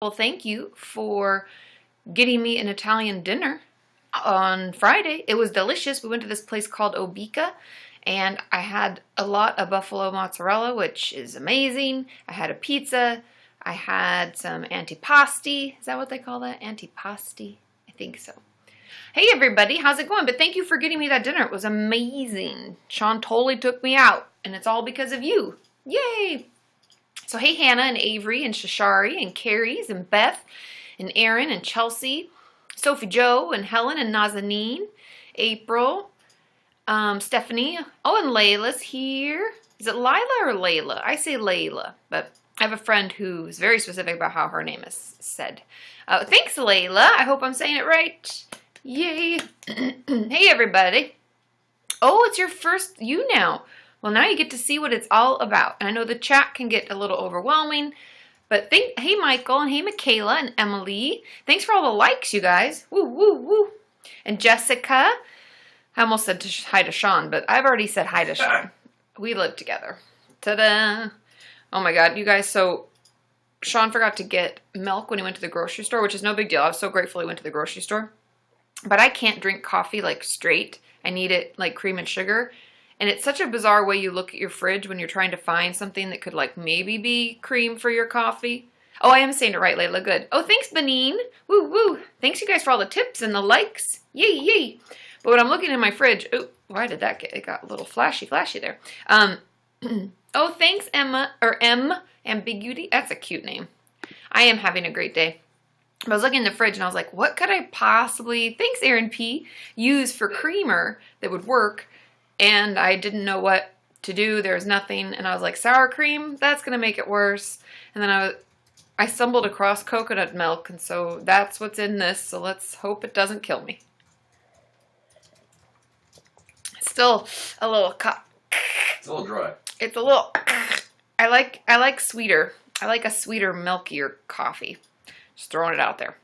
Well, thank you for getting me an Italian dinner on Friday. It was delicious. We went to this place called Obica, and I had a lot of buffalo mozzarella, which is amazing. I had a pizza. I had some antipasti. Is that what they call that? Antipasti? I think so. Hey everybody, how's it going? But thank you for getting me that dinner. It was amazing. Sean totally took me out, and it's all because of you. Yay! So hey Hannah and Avery and Shashari and Carrie's and Beth and Aaron and Chelsea, Sophie Joe and Helen and Nazanin, April, Stephanie, oh and Layla's here. Is it Lila or Layla? I say Layla, but I have a friend who's very specific about how her name is said. Thanks Layla, I hope I'm saying it right. Yay. Hey everybody. Oh, it's your first YouNow. Well, now you get to see what it's all about. And I know the chat can get a little overwhelming, but hey Michael and hey Michaela and Emily. Thanks for all the likes, you guys. Woo, woo, woo. And Jessica. I almost said hi to Sean, but I've already said hi to Sean. We live together. Ta-da. Oh my God, you guys, so Sean forgot to get milk when he went to the grocery store, which is no big deal. I was so grateful he went to the grocery store. But I can't drink coffee like straight. I need it like cream and sugar. And it's such a bizarre way you look at your fridge when you're trying to find something that could like maybe be cream for your coffee. Oh, I am saying it right, Layla. Good. Oh, thanks, Benin. Woo, woo. Thanks, you guys, for all the tips and the likes. Yay, yay. But when I'm looking in my fridge, oh, why did that get, it got a little flashy there. Oh, thanks, Emma, or M, Ambiguity. That's a cute name. I am having a great day. I was looking in the fridge and I was like, what could I possibly, thanks, Aaron P, use for creamer that would work? And I didn't know what to do. There was nothing. And I was like, sour cream? That's going to make it worse. And then I stumbled across coconut milk. And so that's what's in this. So let's hope it doesn't kill me. It's still a little It's a little dry. It's a little, I like sweeter. I like a sweeter, milkier coffee. Just throwing it out there.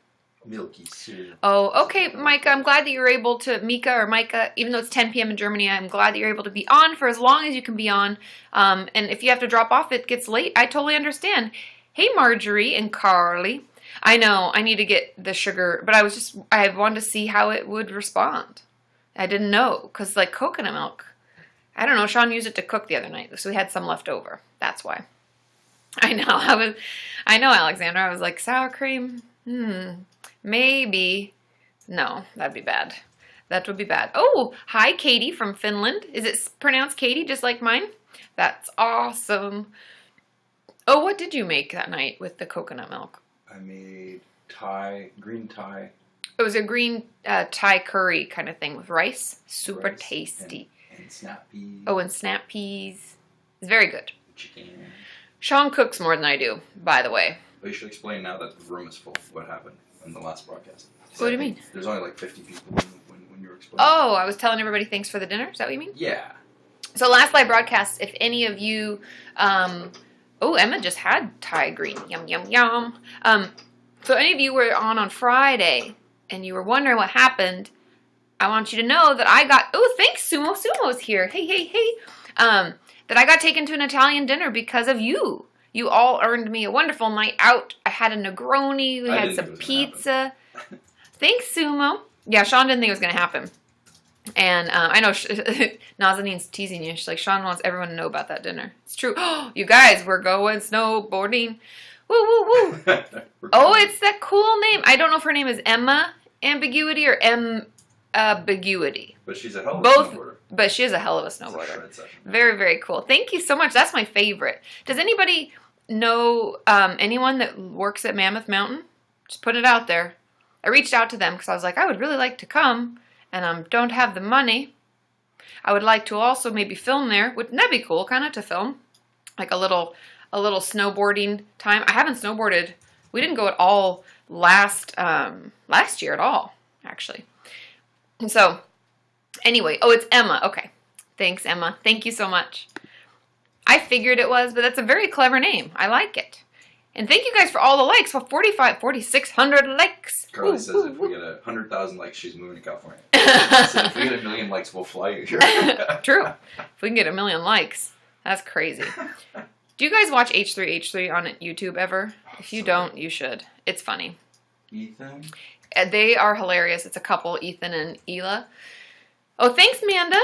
Milky syrup. Oh, okay, Micah, I'm glad that you're able to, Micah, even though it's 10 p.m. in Germany, I'm glad that you're able to be on for as long as you can be on. And if you have to drop off, it gets late. I totally understand. Hey, Marjorie and Carly. I know, I need to get the sugar, but I wanted to see how it would respond. I didn't know, because like coconut milk, I don't know, Sean used it to cook the other night, so we had some left over. That's why. I know, Alexander. I was like, sour cream? Maybe. No, that'd be bad. That would be bad. Oh, hi, Katie from Finland. Is it pronounced Katie, just like mine? That's awesome. Oh, what did you make that night with the coconut milk? I made green Thai. It was a green Thai curry kind of thing with rice. Super tasty. And snap peas. Oh, and snap peas. It's very good. Chicken. Sean cooks more than I do, by the way. But you should explain now that the room is full what happened in the last broadcast. What do you mean? There's only like 50 people when you were explaining. Oh, I was telling everybody thanks for the dinner? Is that what you mean? Yeah. So last live broadcast, if any of you, oh, Emma just had Thai green. Yum, yum, yum. So any of you were on Friday and you were wondering what happened, I want you to know that I got, oh, thanks, Sumo. Sumo's here. Hey, hey, hey. That I got taken to an Italian dinner because of you. You all earned me a wonderful night out. I had a Negroni. We had some pizza. Thanks, Sumo. Yeah, Sean didn't think it was going to happen. And I know Nazanin's teasing you. She's like, Sean wants everyone to know about that dinner. It's true. Oh, you guys, we're going snowboarding. Woo, woo, woo. Oh, it's that cool name. I don't know if her name is Emma Ambiguity or M Ambiguity. But she's a hell of a snowboarder. But she is a hell of a snowboarder. Very, very cool. Thank you so much. That's my favorite. Does anybody know anyone that works at Mammoth Mountain? Just put it out there. I reached out to them because I was like, I would really like to come, and I don't have the money. I would like to also maybe film there. Wouldn't that be cool, kind of, to film? Like a little snowboarding time. I haven't snowboarded. We didn't go at all last year at all, actually. And so, anyway, oh, it's Emma. Okay. Thanks, Emma. Thank you so much. I figured it was, but that's a very clever name. I like it. And thank you guys for all the likes. For 4,600 likes. Carly says if we get 100,000 likes, she's moving to California. So if we get 1 million likes, we'll fly you here. True. If we can get 1 million likes, that's crazy. Do you guys watch H3H3 on YouTube ever? Oh, If you so don't, good. you should. It's funny. Ethan? They are hilarious. It's a couple, Ethan and Hila. Oh, thanks, Manda.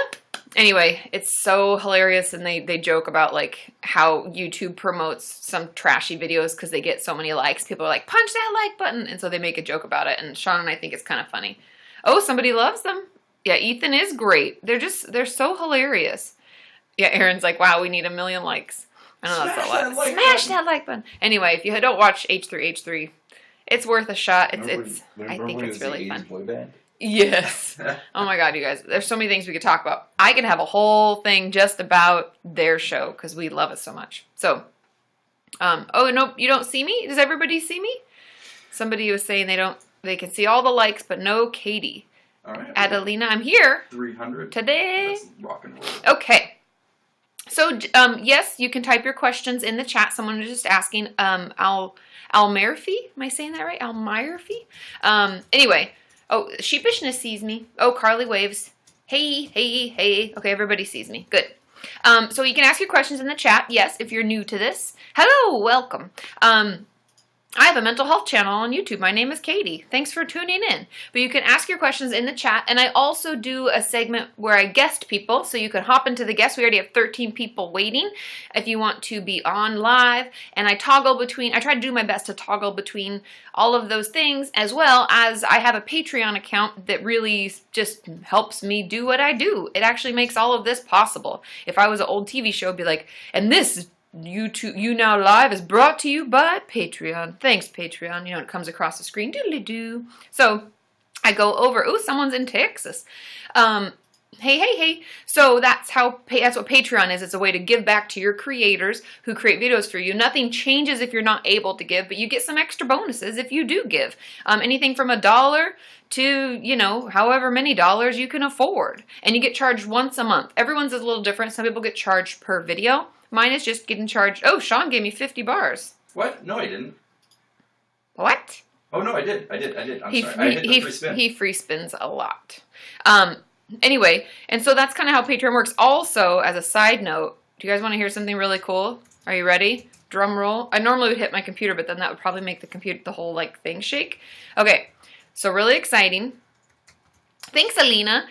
Anyway, it's so hilarious, and they joke about, like, how YouTube promotes some trashy videos because they get so many likes. People are like, punch that like button, and so they make a joke about it, and Sean and I think it's kind of funny. Oh, somebody loves them. Yeah, Ethan is great. They're so hilarious. Yeah, Aaron's like, wow, we need 1 million likes. I know that's a lot. Smash that like button. Anyway, if you don't watch H3H3, it's worth a shot. I think it's really fun. Boy band? Yes. Oh my God, you guys. There's so many things we could talk about. I could have a whole thing just about their show because we love it so much. So, oh, no, you don't see me? Does everybody see me? Somebody was saying they can see all the likes, but no Katie. All right. Adelina, I'm here. 300. Today. That's rock and roll. Okay. So, yes, you can type your questions in the chat. Someone was just asking, Almerfi? Am I saying that right? Almerfi? Anyway. Oh, Sheepishness sees me. Oh, Carly waves. Hey, hey, hey. Okay, everybody sees me. Good. So you can ask your questions in the chat. Yes, if you're new to this. Hello, welcome. I have a mental health channel on YouTube. My name is Katie. Thanks for tuning in. But you can ask your questions in the chat. And I also do a segment where I guest people. So you can hop into the guest. We already have 13 people waiting if you want to be on live. And I try to do my best to toggle between all of those things, as well as I have a Patreon account that really just helps me do what I do. It actually makes all of this possible. If I was an old TV show, I'd be like, and this YouNow Live is brought to you by Patreon. Thanks, Patreon. You know, it comes across the screen. Doodly-doo. So I go over. Oh, someone's in Texas. Hey. So that's what Patreon is. It's a way to give back to your creators who create videos for you. Nothing changes if you're not able to give, but you get some extra bonuses if you do give. Anything from $1 to, you know, however many dollars you can afford. And you get charged once a month. Everyone's is a little different. Some people get charged per video. Mine is just getting charged. Oh, Sean gave me 50 bars. What? No, I didn't. What? Oh, no, I did. I'm sorry. I hit the free spin. He free spins a lot. Anyway, and so that's kind of how Patreon works. Also, as a side note, do you guys want to hear something really cool? Are you ready? Drum roll. I normally would hit my computer, but then that would probably make the whole like thing shake. Okay, so really exciting. Thanks, Alina.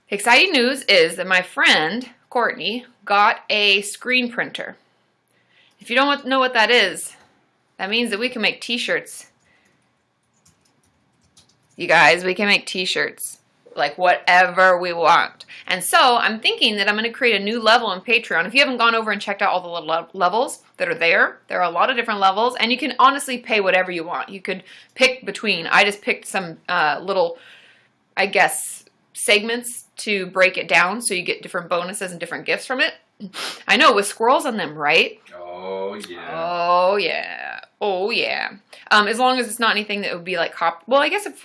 Exciting news is that my friend Courtney got a screen printer. If you don't know what that is, that means that we can make t-shirts. You guys, we can make t-shirts. Like whatever we want. And so I'm thinking that I'm going to create a new level in Patreon. If you haven't gone over and checked out all the levels that are there are a lot of different levels, and you can honestly pay whatever you want. You could pick between. I just picked some little, I guess, segments to break it down so you get different bonuses and different gifts from it. I know, with squirrels on them, right? Oh, yeah. Oh, yeah. Oh, yeah. As long as it's not anything that would be like well, I guess if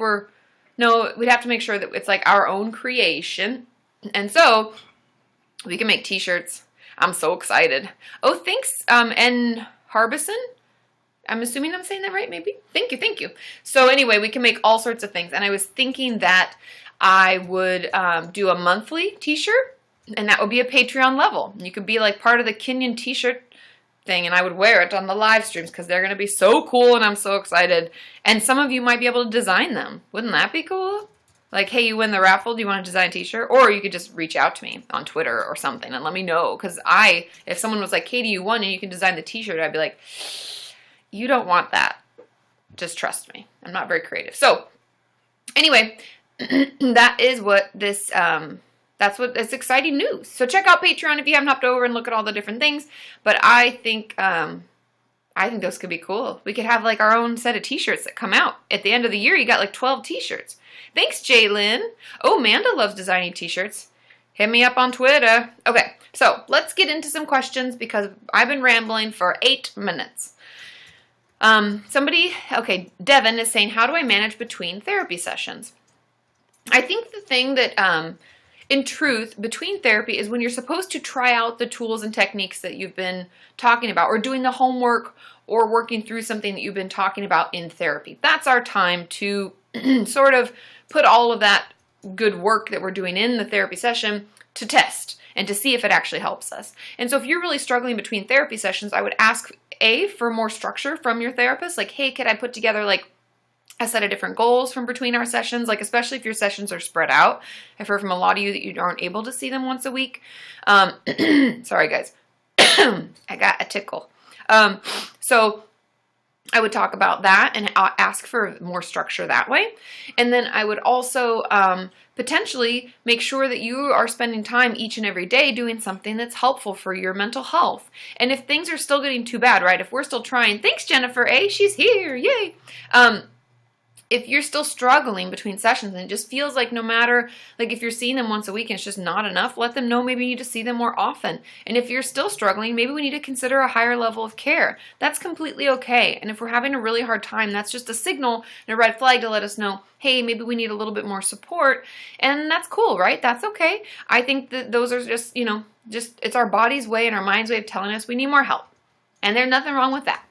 no, we'd have to make sure that it's like our own creation. And so we can make t-shirts. I'm so excited. Oh, thanks, N. Harbison. I'm assuming I'm saying that right, maybe? Thank you. So anyway, we can make all sorts of things. And I was thinking that I would do a monthly t-shirt, and that would be a Patreon level. You could be like part of the Kenyan t-shirt thing, and I would wear it on the live streams because they're going to be so cool, and I'm so excited. And some of you might be able to design them. Wouldn't that be cool? Like, hey, you win the raffle, do you want to design a t-shirt? Or you could just reach out to me on Twitter or something and let me know. Because if someone was like, Katie, you won and you can design the t-shirt, I'd be like, you don't want that. Just trust me. I'm not very creative. So, anyway, that is what this... That's exciting news. So check out Patreon if you haven't hopped over and look at all the different things. But I think those could be cool. We could have like our own set of t-shirts that come out. At the end of the year, you got like 12 t-shirts. Thanks, Jaylyn. Oh, Amanda loves designing t-shirts. Hit me up on Twitter. Okay, so let's get into some questions because I've been rambling for 8 minutes. Devin is saying, how do I manage between therapy sessions? I think the thing that... in truth, between therapy is when you're supposed to try out the tools and techniques that you've been talking about, or doing the homework, or working through something that you've been talking about in therapy. That's our time to sort of put all of that good work that we're doing in the therapy session to test and to see if it actually helps us. And so if you're really struggling between therapy sessions, I would ask for more structure from your therapist. Like, hey, could I put together like a set of different goals from between our sessions? Like, especially if your sessions are spread out. I've heard from a lot of you that you aren't able to see them once a week. Sorry, guys. I got a tickle. So I would talk about that and ask for more structure that way. And then I would also potentially make sure that you are spending time each and every day doing something that's helpful for your mental health. And if things are still getting too bad, right? If we're still trying, thanks Jennifer, she's here, yay. If you're still struggling between sessions and it just feels like no matter, like if you're seeing them once a week and it's just not enough, let them know maybe you need to see them more often. And if you're still struggling, maybe we need to consider a higher level of care. That's completely okay. And if we're having a really hard time, that's just a signal and a red flag to let us know, hey, maybe we need a little bit more support. And that's cool, right? That's okay. I think that those are just, it's our body's way and our mind's way of telling us we need more help. And there's nothing wrong with that.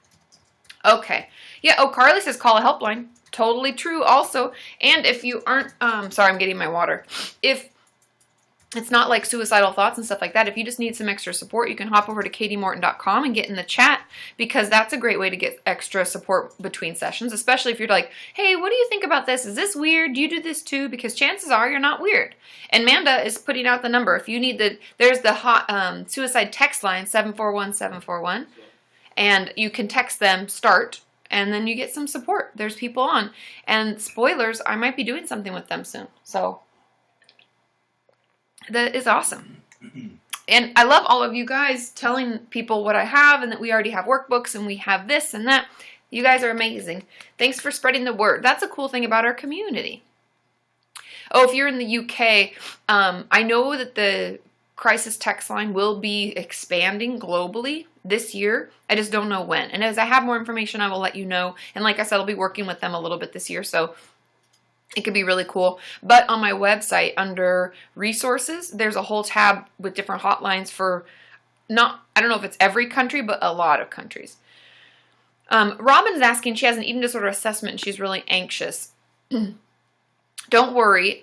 Okay. Yeah, Carly says call a helpline. Totally true also. And if you aren't, sorry, I'm getting my water. If it's not like suicidal thoughts and stuff like that, if you just need some extra support, you can hop over to katimorton.com and get in the chat, because that's a great way to get extra support between sessions, especially if you're like, hey, what do you think about this? Is this weird? Do you do this too? Because chances are you're not weird. And Manda is putting out the number. If you need there's the hot suicide text line, 741-741, and you can text them START, and then you get some support. There's people on. And spoilers, I might be doing something with them soon. So that is awesome. And I love all of you guys telling people what I have and that we already have workbooks and we have this and that. You guys are amazing. Thanks for spreading the word. That's a cool thing about our community. Oh, if you're in the UK, I know that the crisis text line will be expanding globally this year. I just don't know when. And as I have more information, I will let you know. And like I said, I'll be working with them a little bit this year, so it could be really cool. But on my website, under resources, there's a whole tab with different hotlines for I don't know if it's every country, but a lot of countries. Robin is asking, she has an eating disorder assessment and she's really anxious. Don't worry.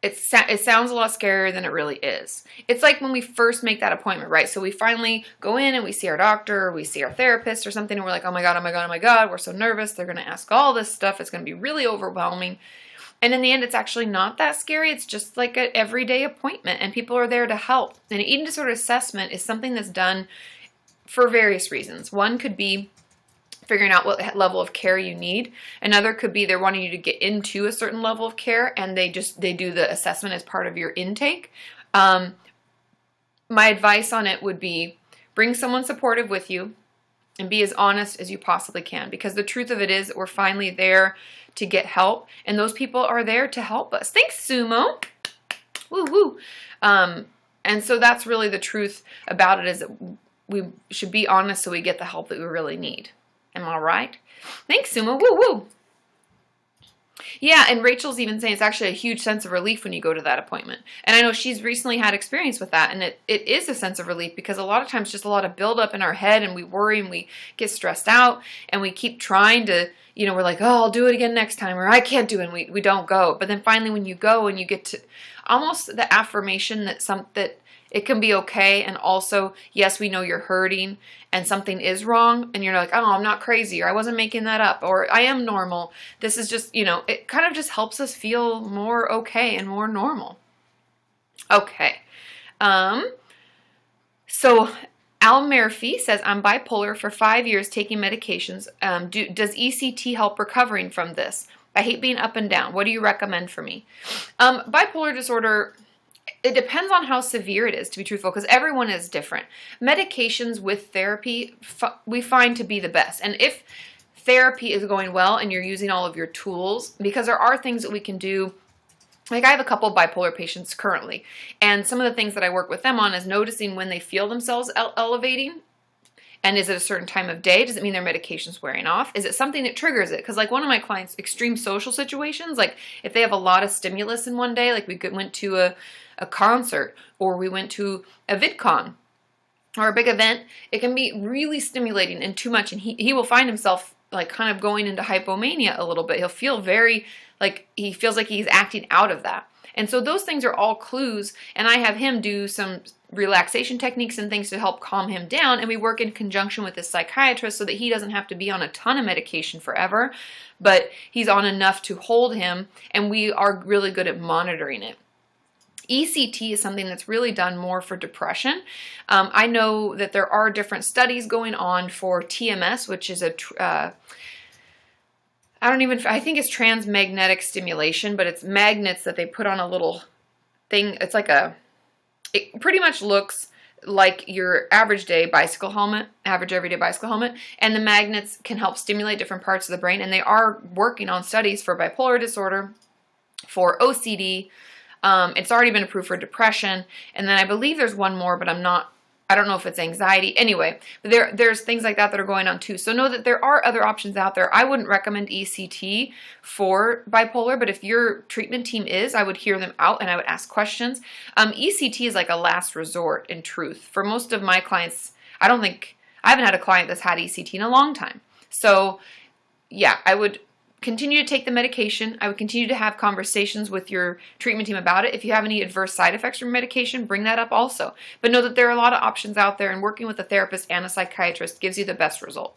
It sounds a lot scarier than it really is. It's like when we first make that appointment, right? So we finally go in and we see our doctor, or we see our therapist or something, and we're like, oh my God, oh my God, oh my God, we're so nervous. They're going to ask all this stuff. It's going to be really overwhelming. And in the end, it's actually not that scary. It's just like an everyday appointment, and people are there to help. And an eating disorder assessment is something that's done for various reasons. One could be figuring out what level of care you need. Another could be they're wanting you to get into a certain level of care, and they do the assessment as part of your intake. My advice on it would be bring someone supportive with you and be as honest as you possibly can, because the truth of it is that we're finally there to get help, and those people are there to help us. Thanks, Sumo. Woo woo. And so that's really the truth about it, is that we should be honest so we get the help that we really need. Am I right? Thanks, Sumo. Woo woo. Yeah, and Rachel's even saying it's actually a huge sense of relief when you go to that appointment. And I know she's recently had experience with that, and it is a sense of relief, because a lot of times just a lot of buildup in our head, and we worry and we get stressed out, and we keep trying to, we're like, oh, I'll do it again next time, or I can't do it, and we don't go. But then finally when you go and you get to almost the affirmation that it can be okay, and also, yes, we know you're hurting and something is wrong, and you're like, oh, I'm not crazy, or I wasn't making that up, or I am normal. This is just, it kind of just helps us feel more okay and more normal. Okay. So Al Murphy says, I'm bipolar for 5 years taking medications. Does ECT help recovering from this? I hate being up and down. What do you recommend for me? Bipolar disorder, it depends on how severe it is, to be truthful, because everyone is different. Medications with therapy we find to be the best. And if therapy is going well and you're using all of your tools, because there are things that we can do. Like, I have a couple of bipolar patients currently, and some of the things that I work with them on is noticing when they feel themselves elevating. And is it a certain time of day? Does it mean their medication's wearing off? Is it something that triggers it? Because like one of my clients, extreme social situations, like if they have a lot of stimulus in one day, like we went to a concert, or we went to a VidCon or a big event, it can be really stimulating and too much. And he will find himself like kind of going into hypomania a little bit. He'll feel very like he feels like he's acting out of that. And so those things are all clues, and I have him do some relaxation techniques and things to help calm him down, and we work in conjunction with his psychiatrist so that he doesn't have to be on a ton of medication forever, but he's on enough to hold him, and we are really good at monitoring it. ECT is something that's really done more for depression. I know that there are different studies going on for TMS, which is I think it's transmagnetic stimulation, but it's magnets that they put on a little thing. It's like it pretty much looks like your average everyday bicycle helmet, and the magnets can help stimulate different parts of the brain, and they are working on studies for bipolar disorder, for OCD. It's already been approved for depression, and then I believe there's one more, but I don't know if it's anxiety. Anyway, there's things like that are going on too. So know that there are other options out there. I wouldn't recommend ECT for bipolar, but if your treatment team is, I would hear them out and I would ask questions. ECT is like a last resort in truth. For most of my clients, I haven't had a client that's had ECT in a long time. So yeah, I would continue to take the medication. I would continue to have conversations with your treatment team about it. If you have any adverse side effects from medication, bring that up also. But know that there are a lot of options out there, and working with a therapist and a psychiatrist gives you the best result.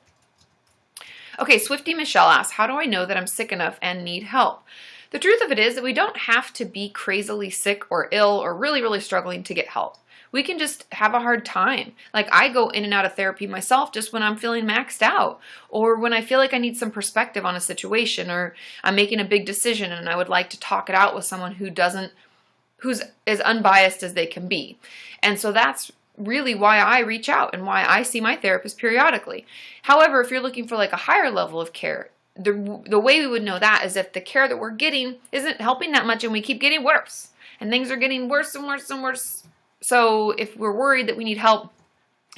Okay, Swifty Michelle asks, how do I know that I'm sick enough and need help? The truth of it is that we don't have to be crazily sick or ill or really, really struggling to get help. We can just have a hard time. Like I go in and out of therapy myself just when I'm feeling maxed out, or when I feel like I need some perspective on a situation, or I'm making a big decision and I would like to talk it out with someone who's as unbiased as they can be. And so that's really why I reach out and why I see my therapist periodically. However, if you're looking for like a higher level of care, the way we would know that is if the care that we're getting isn't helping that much and we keep getting worse and things are getting worse and worse and worse. So if we're worried that we need help,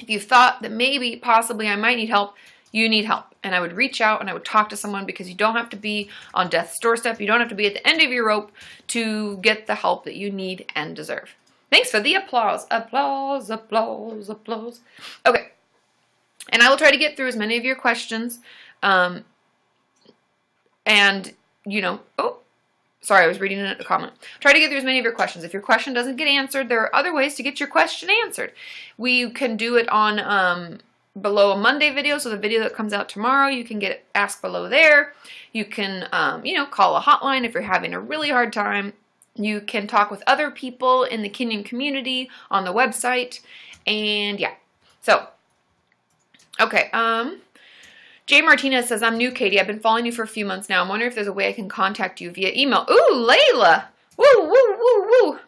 if you thought that maybe, possibly I might need help, you need help. And I would reach out and I would talk to someone, because you don't have to be on death's doorstep. You don't have to be at the end of your rope to get the help that you need and deserve. Thanks for the applause. Applause, applause, applause. Okay. And I will try to get through as many of your questions. Sorry, I was reading a comment. Try to get through as many of your questions. If your question doesn't get answered, there are other ways to get your question answered. We can do it on below a Monday video, so the video that comes out tomorrow, you can get asked below there. You can, call a hotline if you're having a really hard time. You can talk with other people in the Kenyan community on the website. And yeah, so, okay, Jay Martinez says, I'm new, Katie. I've been following you for a few months now. I'm wondering if there's a way I can contact you via email. Ooh, Layla. Woo, woo, woo, woo.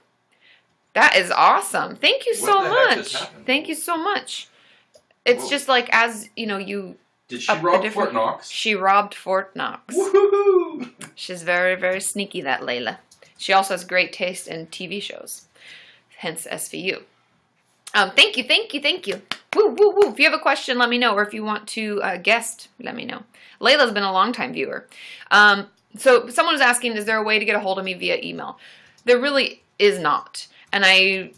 That is awesome. Thank you so much. Thank you so much. It's just like, as, you... Did she rob Fort Knox? She robbed Fort Knox. Woohoo! She's very, very sneaky, that Layla. She also has great taste in TV shows. Hence SVU. Thank you, thank you, thank you. Woo, woo, woo. If you have a question, let me know. Or if you want to guest, let me know. Layla's been a long-time viewer. So someone was asking, is there a way to get a hold of me via email? There really is not. And I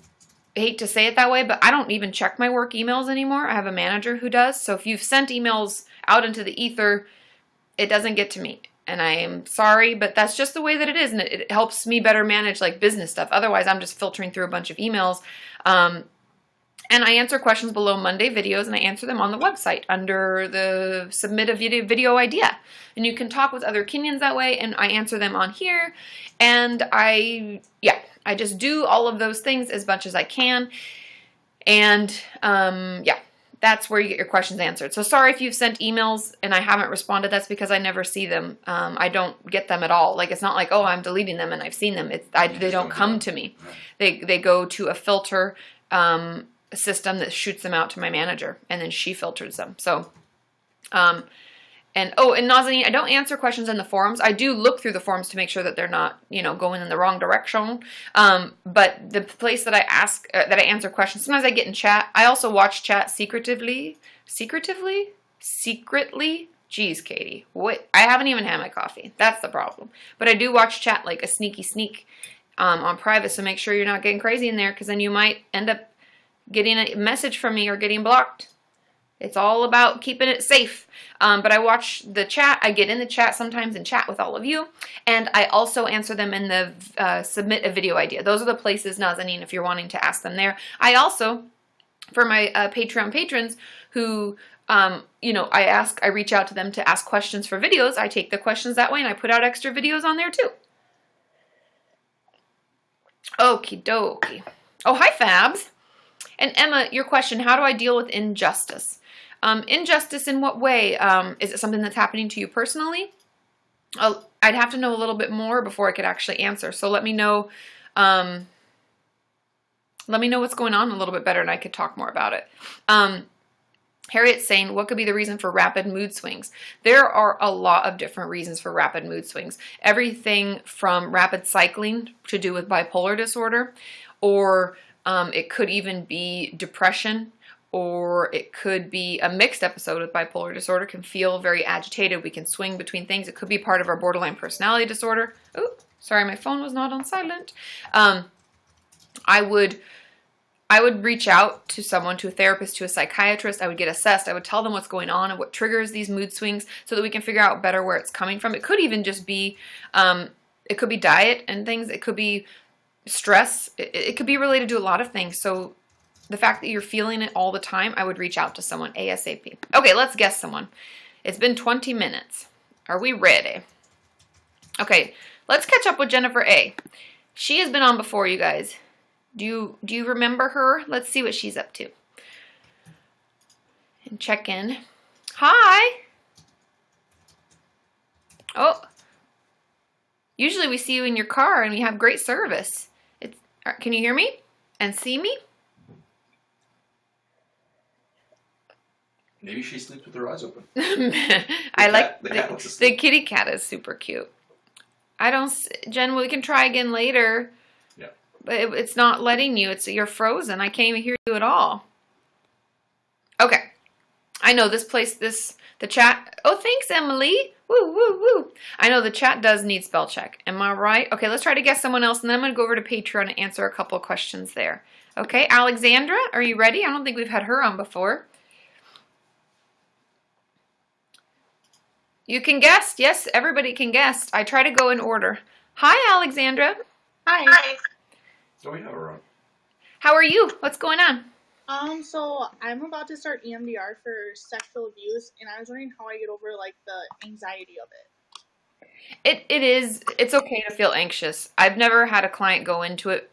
hate to say it that way, but I don't even check my work emails anymore. I have a manager who does. So if you've sent emails out into the ether, it doesn't get to me. And I am sorry, but that's just the way that it is. And it helps me better manage like business stuff. Otherwise, I'm just filtering through a bunch of emails. And I answer questions below Monday videos, and I answer them on the website under the submit a video idea. And you can talk with other Kenyans that way, and I answer them on here. And I just do all of those things as much as I can. And that's where you get your questions answered. So sorry if you've sent emails and I haven't responded. That's because I never see them. I don't get them at all. Like, it's not like, oh, I'm deleting them and I've seen them. They don't come to me. They go to a filter system that shoots them out to my manager, and then she filters them. So, and Nazanin, I don't answer questions in the forums. I do look through the forums to make sure that they're not, going in the wrong direction. But the place that I answer questions, sometimes I get in chat. I also watch chat secretly. Jeez, Katie, what? I haven't even had my coffee. That's the problem. But I do watch chat like a sneaky sneak on private. So make sure you're not getting crazy in there, because then you might end up getting a message from me or getting blocked. It's all about keeping it safe. But I watch the chat. I get in the chat sometimes and chat with all of you. And I also answer them in the submit a video idea. Those are the places, Nazanin, if you're wanting to ask them there. I also, for my Patreon patrons who, you know, I reach out to them to ask questions for videos. I take the questions that way and I put out extra videos on there too. Okie dokie. Oh, hi, Fabs. And Emma, your question, how do I deal with injustice? Injustice in what way? Is it something that's happening to you personally? I'd have to know a little bit more before I could actually answer. So let me know what's going on a little bit better and I could talk more about it. Harriet's saying, what could be the reason for rapid mood swings? There are a lot of different reasons for rapid mood swings. Everything from rapid cycling to do with bipolar disorder, or it could even be depression, or it could be a mixed episode with bipolar disorder. Can feel very agitated. We can swing between things. It could be part of our borderline personality disorder. Oh, sorry, my phone was not on silent. I would reach out to someone, to a therapist, to a psychiatrist. I would get assessed. I would tell them what's going on and what triggers these mood swings so that we can figure out better where it's coming from. It could even just be, it could be diet and things. It could be stress. It could be related to a lot of things. So the fact that you're feeling it all the time, I would reach out to someone ASAP. Okay, let's guess someone. It's been 20 minutes. Are we ready? Okay, let's catch up with Jennifer A. She has been on before, you guys. Do you remember her? Let's see what she's up to. And check in. Hi. Oh. Usually we see you in your car and we have great service. Can you hear me and see me? Maybe she sleeps with her eyes open. I like the kitty cat is super cute. Jen, we can try again later. Yeah. But it's not letting you. You're frozen. I can't even hear you at all. Okay. I know this place, the chat. Oh, thanks, Emily. Woo, woo, woo. I know the chat does need spell check. Am I right? Okay, let's try to guess someone else, and then I'm going to go over to Patreon and answer a couple of questions there. Okay, Alexandra, are you ready? I don't think we've had her on before. You can guess. Yes, everybody can guess. I try to go in order. Hi, Alexandra. Hi. Hi. Oh, we have her on. How are you? What's going on? So I'm about to start EMDR for sexual abuse, and I was wondering how I get over, like, the anxiety of it. It's okay to feel anxious. I've never had a client go into it.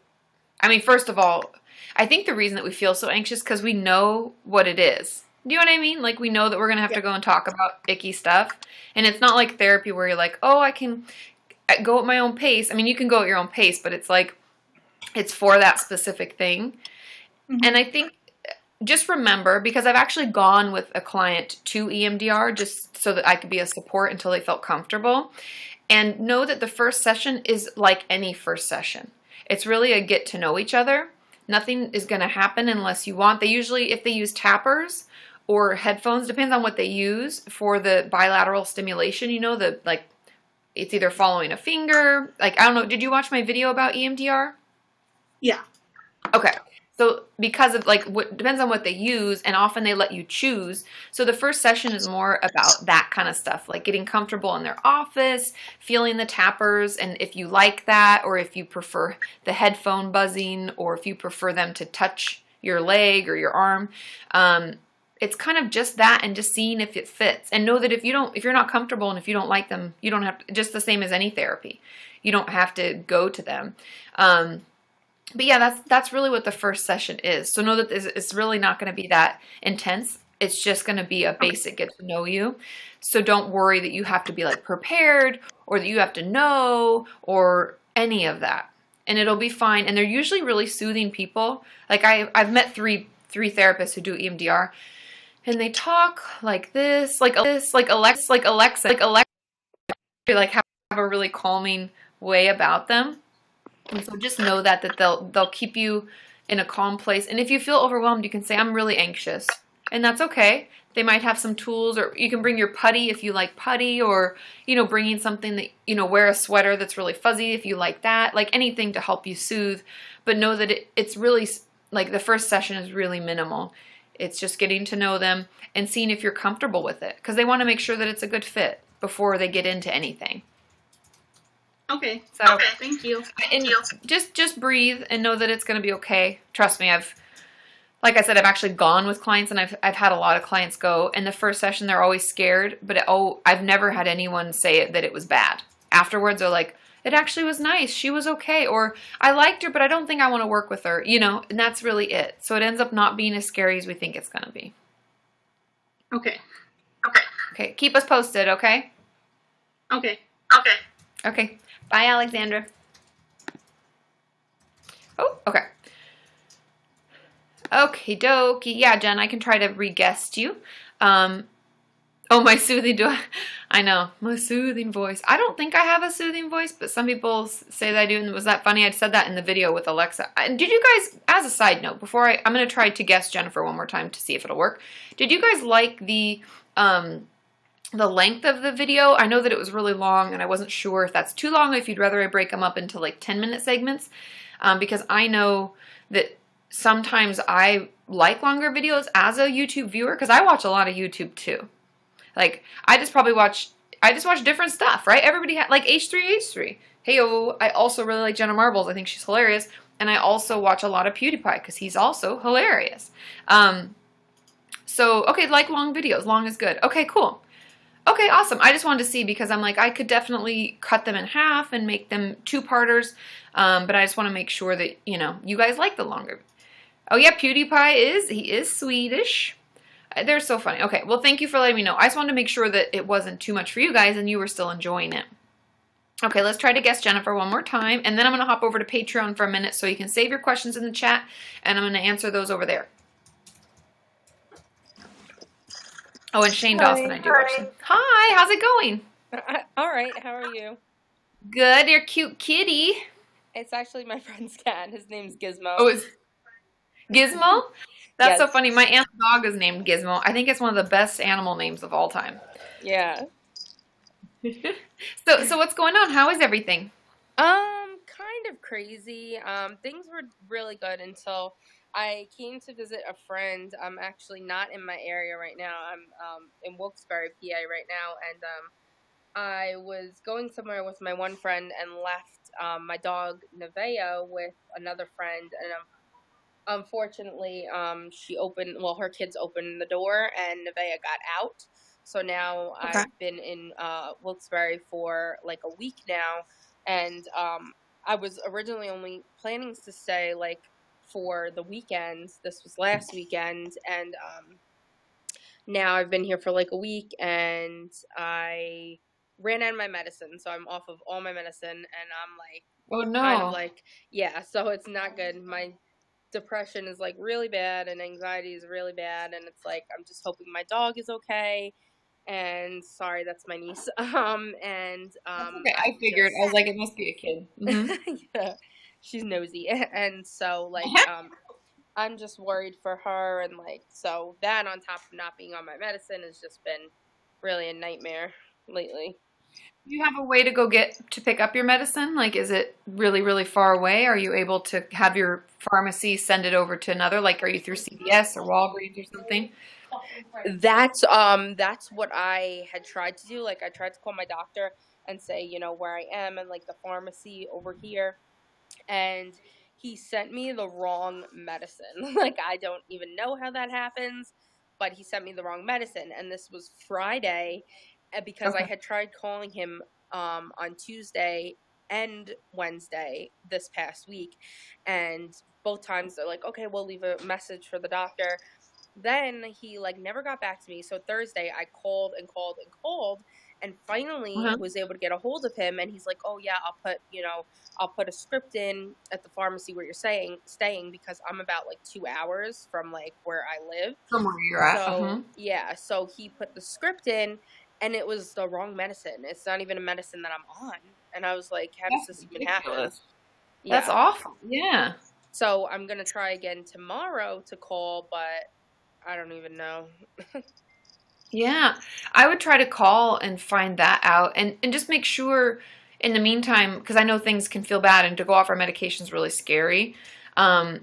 I mean, first of all, I think the reason that we feel so anxious because we know what it is. Do you know what I mean? Like, we know that we're going to have to go and talk about icky stuff. And it's not like therapy where you're like, oh, I can go at my own pace. I mean, you can go at your own pace, but it's like, it's for that specific thing. Mm-hmm. And I think, just remember, because I've actually gone with a client to EMDR just so that I could be a support until they felt comfortable. And know that the first session is like any first session. It's really a get to know each other. Nothing is going to happen unless you want. They usually, if they use tappers or headphones, depends on what they use for the bilateral stimulation, you know, it's either following a finger. Like, I don't know, did you watch my video about EMDR? Yeah. Okay. So because of depends on what they use, and often they let you choose. So the first session is more about that kind of stuff, like getting comfortable in their office, feeling the tappers, and if you like that, or if you prefer the headphone buzzing, or if you prefer them to touch your leg or your arm, it's kind of just that, and just seeing if it fits. And know that if you're not comfortable and if you don't like them, you don't have to, just the same as any therapy. You don't have to go to them. But yeah, that's really what the first session is. So know that it's really not going to be that intense. It's just going to be a basic get to know you. So don't worry that you have to be like prepared or that you have to know or any of that. And it'll be fine. And they're usually really soothing people. Like I've met three therapists who do EMDR, and they talk like this, like Alexa, like have a really calming way about them. And so just know that they'll keep you in a calm place. And if you feel overwhelmed, you can say, I'm really anxious. And that's okay. They might have some tools, or you can bring your putty if you like putty, or, bringing something that, wear a sweater that's really fuzzy if you like that, like anything to help you soothe. But know that it's really, like the first session is really minimal. It's just getting to know them and seeing if you're comfortable with it, because they want to make sure that it's a good fit before they get into anything. Okay. So, okay. Thank you. And just breathe and know that it's going to be okay. Trust me, like I said, I've actually gone with clients, and I've had a lot of clients go. In the first session, they're always scared, but I've never had anyone say that it was bad. Afterwards, they're like, it actually was nice. She was okay. Or I liked her, but I don't think I want to work with her, you know, and that's really it. So it ends up not being as scary as we think it's going to be. Okay. Okay. Keep us posted, okay? Okay. Okay. Bye, Alexandra. Oh, okay. Okie dokie. Yeah, Jen, I can try to re-guest you. Oh, my soothing I know, my soothing voice. I don't think I have a soothing voice, but some people say that I do. And was that funny? I said that in the video with Alexa. Did you guys, as a side note, before I'm going to try to guest Jennifer one more time to see if it'll work. Did you guys like the length of the video? I know that it was really long, and I wasn't sure if that's too long, or if you'd rather I break them up into like 10-minute segments, because I know that sometimes I like longer videos as a YouTube viewer, because I watch a lot of YouTube too. Like, I just watch different stuff, right? Everybody like H3. Hey-oh, I also really like Jenna Marbles. I think she's hilarious. And I also watch a lot of PewDiePie because he's also hilarious. So, okay, like long videos. Long is good. Okay, cool. Okay, awesome. I just wanted to see, because I'm like, I could definitely cut them in half and make them 2-parters. But I just want to make sure that, you know, you guys like the longer. Oh, yeah, PewDiePie he is Swedish. They're so funny. Okay, well, thank you for letting me know. I just wanted to make sure that it wasn't too much for you guys and you were still enjoying it. Okay, let's try to guess Jennifer one more time, and then I'm going to hop over to Patreon for a minute so you can save your questions in the chat, and I'm going to answer those over there. Oh, and Shane Dawson, I do watch them. Hi, how's it going? All right, how are you? Good, you're a cute kitty. It's actually my friend's cat. His name's Gizmo. Oh, it's Gizmo? That's Yes. so funny. My aunt's dog is named Gizmo. I think it's one of the best animal names of all time. Yeah. So what's going on? How is everything? Kind of crazy. Things were really good until I came to visit a friend. I'm actually not in my area right now. I'm in Wilkes-Barre, PA right now, and I was going somewhere with my one friend and left my dog Nevaeh with another friend, and unfortunately, her kids opened the door and Nevaeh got out. So now Okay. I've been in Wilkes-Barre for like a week now, and I was originally only planning to stay like for the weekend. This was last weekend, and now I've been here for like a week, and I ran out of my medicine, so I'm off of all my medicine, and I'm like, Oh, no. kind of like, yeah, so it's not good. My depression is like really bad, and anxiety is really bad, and it's like I'm just hoping my dog is okay. And sorry, that's my niece. Okay, I figured. I was like, it must be a kid. Mm-hmm. Yeah, she's nosy, and so like I'm just worried for her, and like so that on top of not being on my medicine has just been really a nightmare lately. Do you have a way to pick up your medicine? Like, is it really, really far away? Are you able to have your pharmacy send it over to another? Like, are you through CVS or Walgreens or something? That's what I had tried to do. Like, I tried to call my doctor and say, you know, where I am and like the pharmacy over here, and he sent me the wrong medicine. Like, I don't even know how that happens, but he sent me the wrong medicine, and this was Friday. Because I had tried calling him on Tuesday and Wednesday this past week, and both times they're like, okay, we'll leave a message for the doctor. Then he like never got back to me. So Thursday I called and called and called, and finally was able to get a hold of him, and he's like, oh yeah, I'll put a script in at the pharmacy where you're staying because I'm about like 2 hours from like where I live. From where you're at. So yeah, so he put the script in, and it was the wrong medicine. It's not even a medicine that I'm on. And I was like, how does this even happen? Yeah. That's awful. Yeah. So I'm going to try again tomorrow to call, but I don't even know. Yeah. I would try to call and find that out, and just make sure in the meantime, because I know things can feel bad, and to go off our medication is really scary, and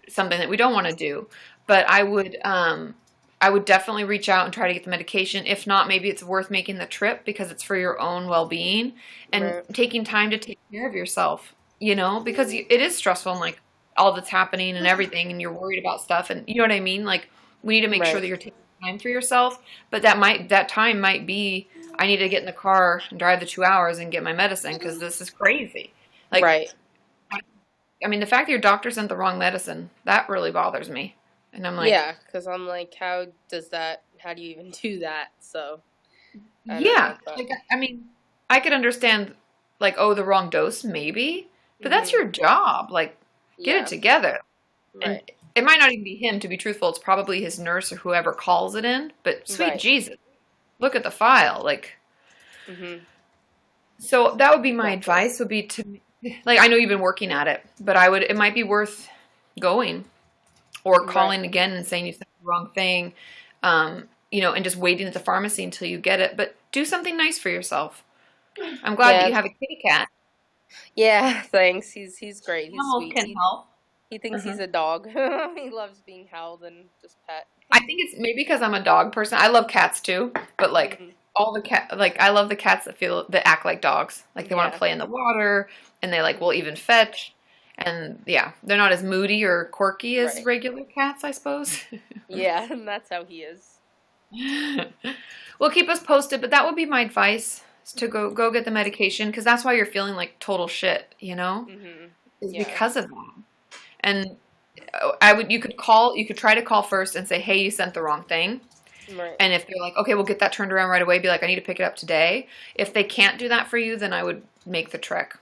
something that we don't want to do. but I would definitely reach out and try to get the medication. If not, maybe it's worth making the trip because it's for your own well-being and taking time to take care of yourself, you know, because it is stressful and like all that's happening and everything, and you're worried about stuff, and you know what I mean? Like, we need to make sure that you're taking time for yourself, but that time might be, I need to get in the car and drive the 2 hours and get my medicine because this is crazy. Like, I mean, the fact that your doctor sent the wrong medicine, that really bothers me. And I'm like, yeah, because I'm like, how do you even do that? So, yeah, like, I mean, I could understand, like, oh, the wrong dose, maybe, but that's your job. Like, get it together. And it might not even be him, to be truthful. It's probably his nurse or whoever calls it in. But sweet Jesus, look at the file. Like, so that would be my advice. Would be to, like, I know you've been working at it, but it might be worth going or calling again and saying you said the wrong thing, you know, and just waiting at the pharmacy until you get it. But do something nice for yourself. I'm glad that you have a kitty cat. Yeah, thanks. He's great. He's sweet. Can help. He thinks he's a dog. He loves being held and just pet. I think it's maybe because I'm a dog person. I love cats too, but like all the I love the cats that act like dogs. Like they want to play in the water, and they like will even fetch. And yeah, they're not as moody or quirky as regular cats, I suppose. Yeah, and that's how he is. Well, keep us posted, but that would be my advice, is to go get the medication, because that's why you're feeling like total shit, you know? It's because of that. And you could try to call first and say, hey, you sent the wrong thing. Right. And if they're like, okay, we'll get that turned around right away, be like, I need to pick it up today. If they can't do that for you, then I would make the trek.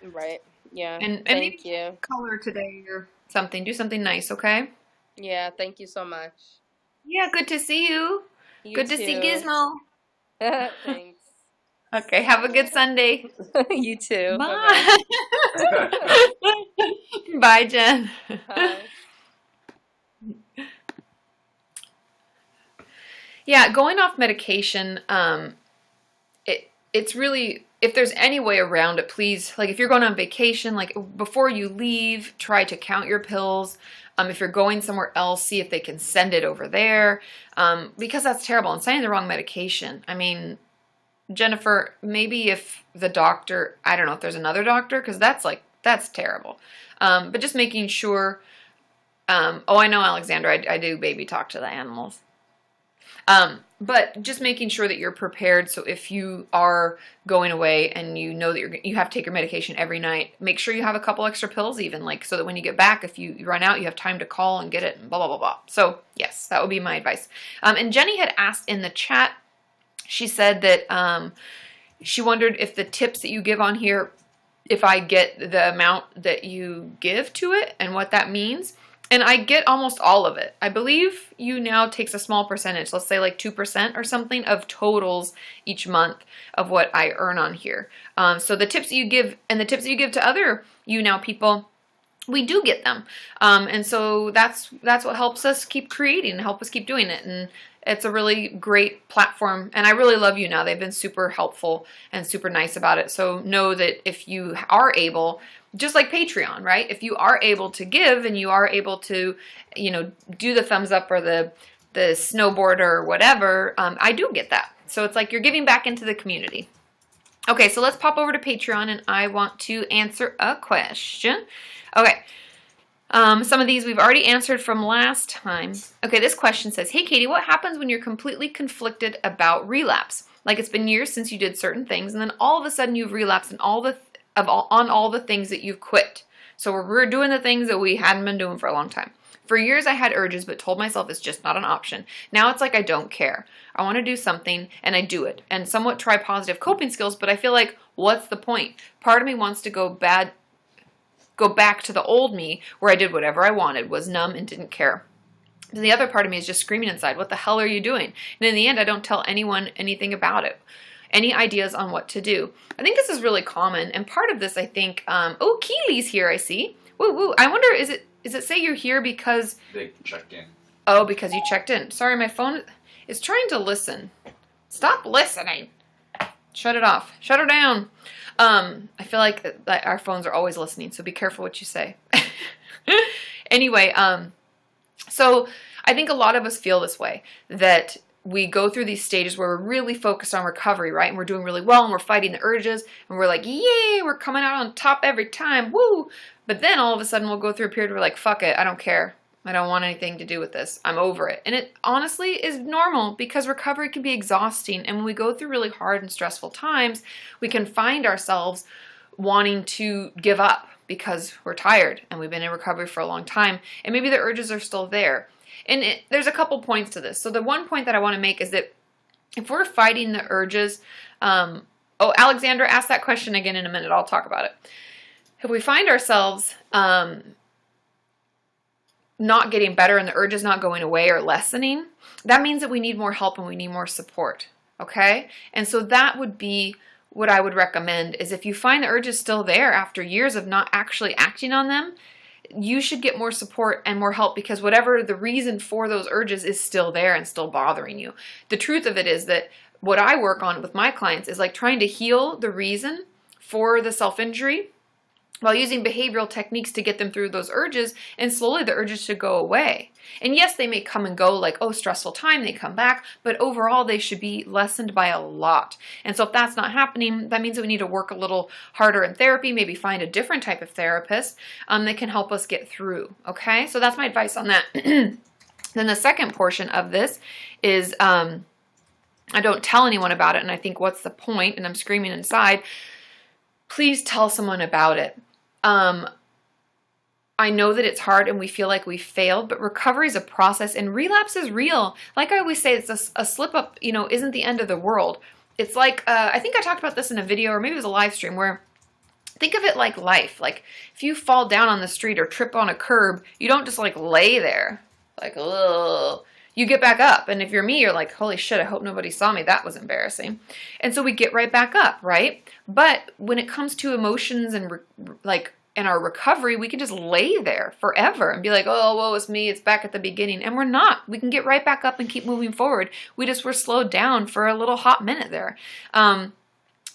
Right. Yeah. And thank you. Call her today or something. Do something nice, okay? Yeah, thank you so much. Yeah, good to see you. Good to see Gizmo. Thanks. Okay, have a good Sunday. You too. Bye. Bye, Jen. Bye. Yeah, going off medication, it's really, if there's any way around it, please, like if you're going on vacation, like before you leave, try to count your pills. If you're going somewhere else, see if they can send it over there, because that's terrible. And sending the wrong medication, I mean, Jennifer, maybe if the doctor, I don't know if there's another doctor, because that's terrible. But just making sure, oh, I know, Alexandra, I do baby talk to the animals. But just making sure that you're prepared. So if you are going away and you know that you have to take your medication every night, make sure you have a couple extra pills even, like, so that when you get back, if you run out, you have time to call and get it and blah, blah, blah, blah. So yes, that would be my advice. And Jenny had asked in the chat, she said that, she wondered if the tips that you give on here, if I get the amount that you give to it and what that means. And I get almost all of it. I believe YouNow takes a small percentage, let's say like 2% or something of totals each month of what I earn on here. So the tips that you give and the tips that you give to other YouNow people, we do get them. And so that's what helps us keep creating and help us keep doing it. And it's a really great platform. And I really love YouNow. They've been super helpful and super nice about it. So know that if you are able, just like Patreon, right? If you are able to give and you are able to, you know, do the thumbs up or the snowboard or whatever, I do get that. So it's like you're giving back into the community. Okay, so let's pop over to Patreon and I want to answer a question. Okay, some of these we've already answered from last time. Okay, this question says, hey Katie, what happens when you're completely conflicted about relapse? Like it's been years since you did certain things and then all of a sudden you've relapsed and on all the things that you've quit. So we're doing the things that we hadn't been doing for a long time. For years I had urges but told myself it's just not an option. Now it's like I don't care. I want to do something and I do it and somewhat try positive coping skills, but I feel like what's the point? Part of me wants to go back to the old me where I did whatever I wanted, was numb and didn't care. The other part of me is just screaming inside, what the hell are you doing? And in the end I don't tell anyone anything about it. Any ideas on what to do? I think this is really common, and part of this, I think, oh, Keely's here, I see. Woo, woo. I wonder, is it say you're here because... They checked in. Oh, because you checked in. Sorry, my phone is trying to listen. Stop listening. Shut it off. Shut her down. I feel like our phones are always listening, so be careful what you say. Anyway, so I think a lot of us feel this way, that we go through these stages where we're really focused on recovery, right? And we're doing really well and we're fighting the urges and we're like, yay, we're coming out on top every time, woo! But then all of a sudden we'll go through a period where we're like, fuck it, I don't care. I don't want anything to do with this. I'm over it. And it honestly is normal because recovery can be exhausting. And when we go through really hard and stressful times, we can find ourselves wanting to give up because we're tired and we've been in recovery for a long time. And maybe the urges are still there. And there's a couple points to this. So the one point that I want to make is that if we're fighting the urges, Alexandra, ask that question again in a minute. I'll talk about it. If we find ourselves not getting better and the urge is not going away or lessening, that means that we need more help and we need more support, okay? And so that would be what I would recommend, is if you find the urge is still there after years of not actually acting on them, you should get more support and more help, because whatever the reason for those urges is still there and still bothering you. The truth of it is that what I work on with my clients is like trying to heal the reason for the self-injury while using behavioral techniques to get them through those urges, and slowly the urges should go away. And yes, they may come and go, like, oh, stressful time, they come back, but overall they should be lessened by a lot. And so if that's not happening, that means that we need to work a little harder in therapy, maybe find a different type of therapist that can help us get through, okay? So that's my advice on that. Then the second portion of this is, I don't tell anyone about it, and I think, what's the point? And I'm screaming inside, please tell someone about it. I know that it's hard and we feel like we failed, but recovery is a process and relapse is real. Like I always say, it's a slip up, isn't the end of the world. It's like, I think I talked about this in a video, or maybe it was a live stream, where think of it like life. Like if you fall down on the street or trip on a curb, you don't just like lay there like, ugh. You get back up. And if you're me, you're like, holy shit, I hope nobody saw me. That was embarrassing. And so we get right back up, right? But when it comes to emotions and in our recovery, we can just lay there forever and be like, oh, woe is me, it's back at the beginning. And we're not. We can get right back up and keep moving forward. We just were slowed down for a little hot minute there. And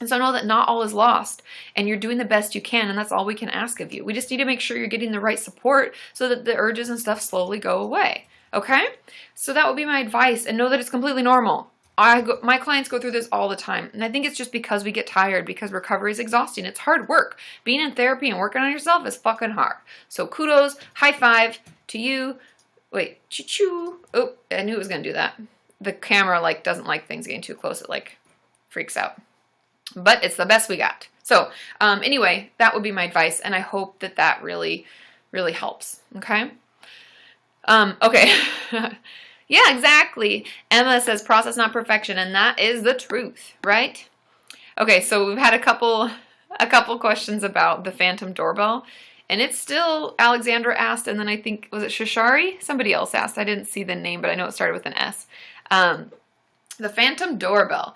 so know that not all is lost, and you're doing the best you can, and that's all we can ask of you. We just need to make sure you're getting the right support so that the urges and stuff slowly go away. Okay? So that would be my advice, and know that it's completely normal. My clients go through this all the time, and I think it's just because we get tired, because recovery is exhausting. It's hard work. Being in therapy and working on yourself is fucking hard. So kudos, high five to you. Wait, choo-choo. Oh, I knew it was going to do that. The camera doesn't like things getting too close. It freaks out. But it's the best we got. So anyway, that would be my advice, and I hope that really, really helps. Okay? Okay. Yeah, exactly. Emma says process, not perfection, and that is the truth, right? Okay, so we've had a couple questions about the phantom doorbell, and it's still, Alexandra asked, and then I think, was it Shashari? Somebody else asked. I didn't see the name, but I know it started with an S. The phantom doorbell.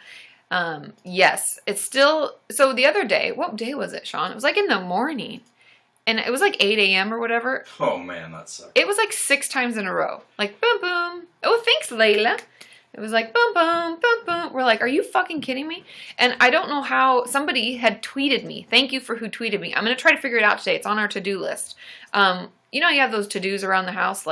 Yes, it's still, so the other day, what day was it, Sean? It was in the morning. And it was 8 a.m. or whatever. Oh, man, that sucks. It was 6 times in a row. Boom, boom. Oh, thanks, Layla. It was boom, boom, boom, boom. We're are you fucking kidding me? And I don't know how, somebody had tweeted me. Thank you for who tweeted me. I'm going to try to figure it out today. It's on our to-do list. You have those to-dos around the house,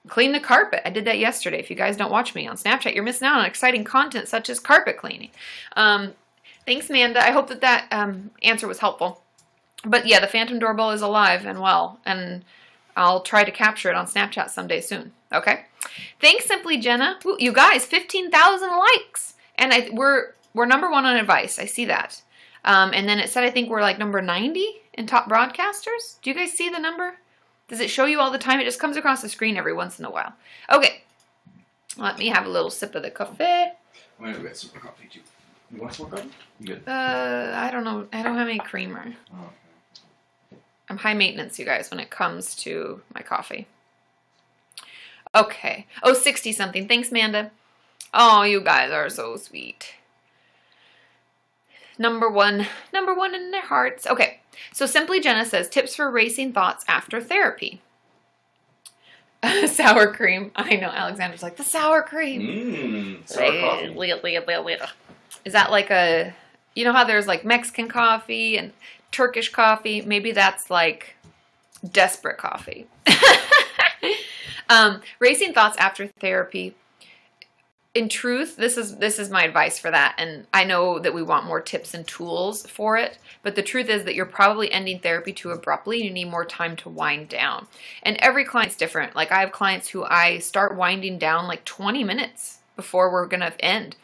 clean the carpet. I did that yesterday. If you guys don't watch me on Snapchat, you're missing out on exciting content such as carpet cleaning. Thanks, Amanda. I hope that answer was helpful. But yeah, the phantom doorbell is alive and well, and I'll try to capture it on Snapchat someday soon. Okay? Thanks, Simply Jenna. Ooh, you guys, 15,000 likes, and we're number 1 on advice. I see that. And then it said I think we're number 90 in top broadcasters. Do you guys see the number? Does it show you all the time? It just comes across the screen every once in a while. Okay, let me have a little sip of the coffee. I'm gonna go get some coffee too. You want some coffee? You good? I don't know. I don't have any creamer. Oh. I'm high maintenance, you guys, when it comes to my coffee. Okay. Oh, 60-something. Thanks, Amanda. Oh, you guys are so sweet. Number one in their hearts. Okay. So Simply Jenna says, tips for racing thoughts after therapy. Sour cream. I know, Alexander's the sour cream. Sour coffee. Is that a, how there's Mexican coffee and Turkish coffee? Maybe that's desperate coffee. Racing thoughts after therapy. In truth, this is my advice for that, and I know that we want more tips and tools for it, but the truth is that you're probably ending therapy too abruptly. You need more time to wind down. And every client's different. Like, I have clients who I start winding down like 20 minutes before we're going to end,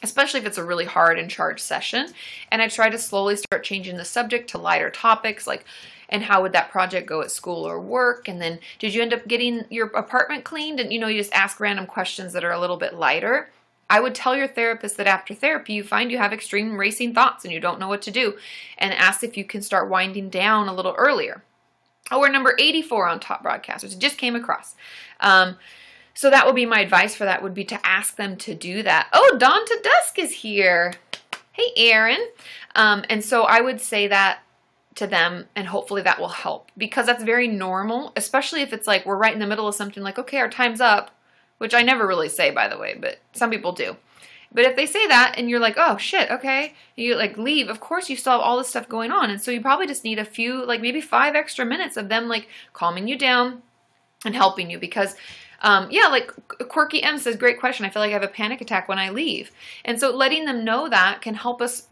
especially if it's a really hard and charged session. And I try to slowly start changing the subject to lighter topics, like, and how would that project go at school or work? And then, did you end up getting your apartment cleaned? And, you just ask random questions that are a little bit lighter. I would tell your therapist that after therapy, you find you have extreme racing thoughts and you don't know what to do, and ask if you can start winding down a little earlier. Oh, we're number 84 on Top Broadcasters. It just came across. So that would be my advice for that, would be to ask them to do that. Oh, Dawn to Dusk is here. Hey, Erin. And so I would say that to them, and hopefully that will help, because that's very normal, especially if it's like we're right in the middle of something, like, okay, our time's up, which I never really say, by the way, but some people do. But if they say that and you're like, oh shit, okay, you like leave, of course you still have all this stuff going on, and so you probably just need a few, like maybe 5 extra minutes of them like calming you down and helping you, because yeah, like Quirky M says, great question, I feel like I have a panic attack when I leave. And so letting them know that can help us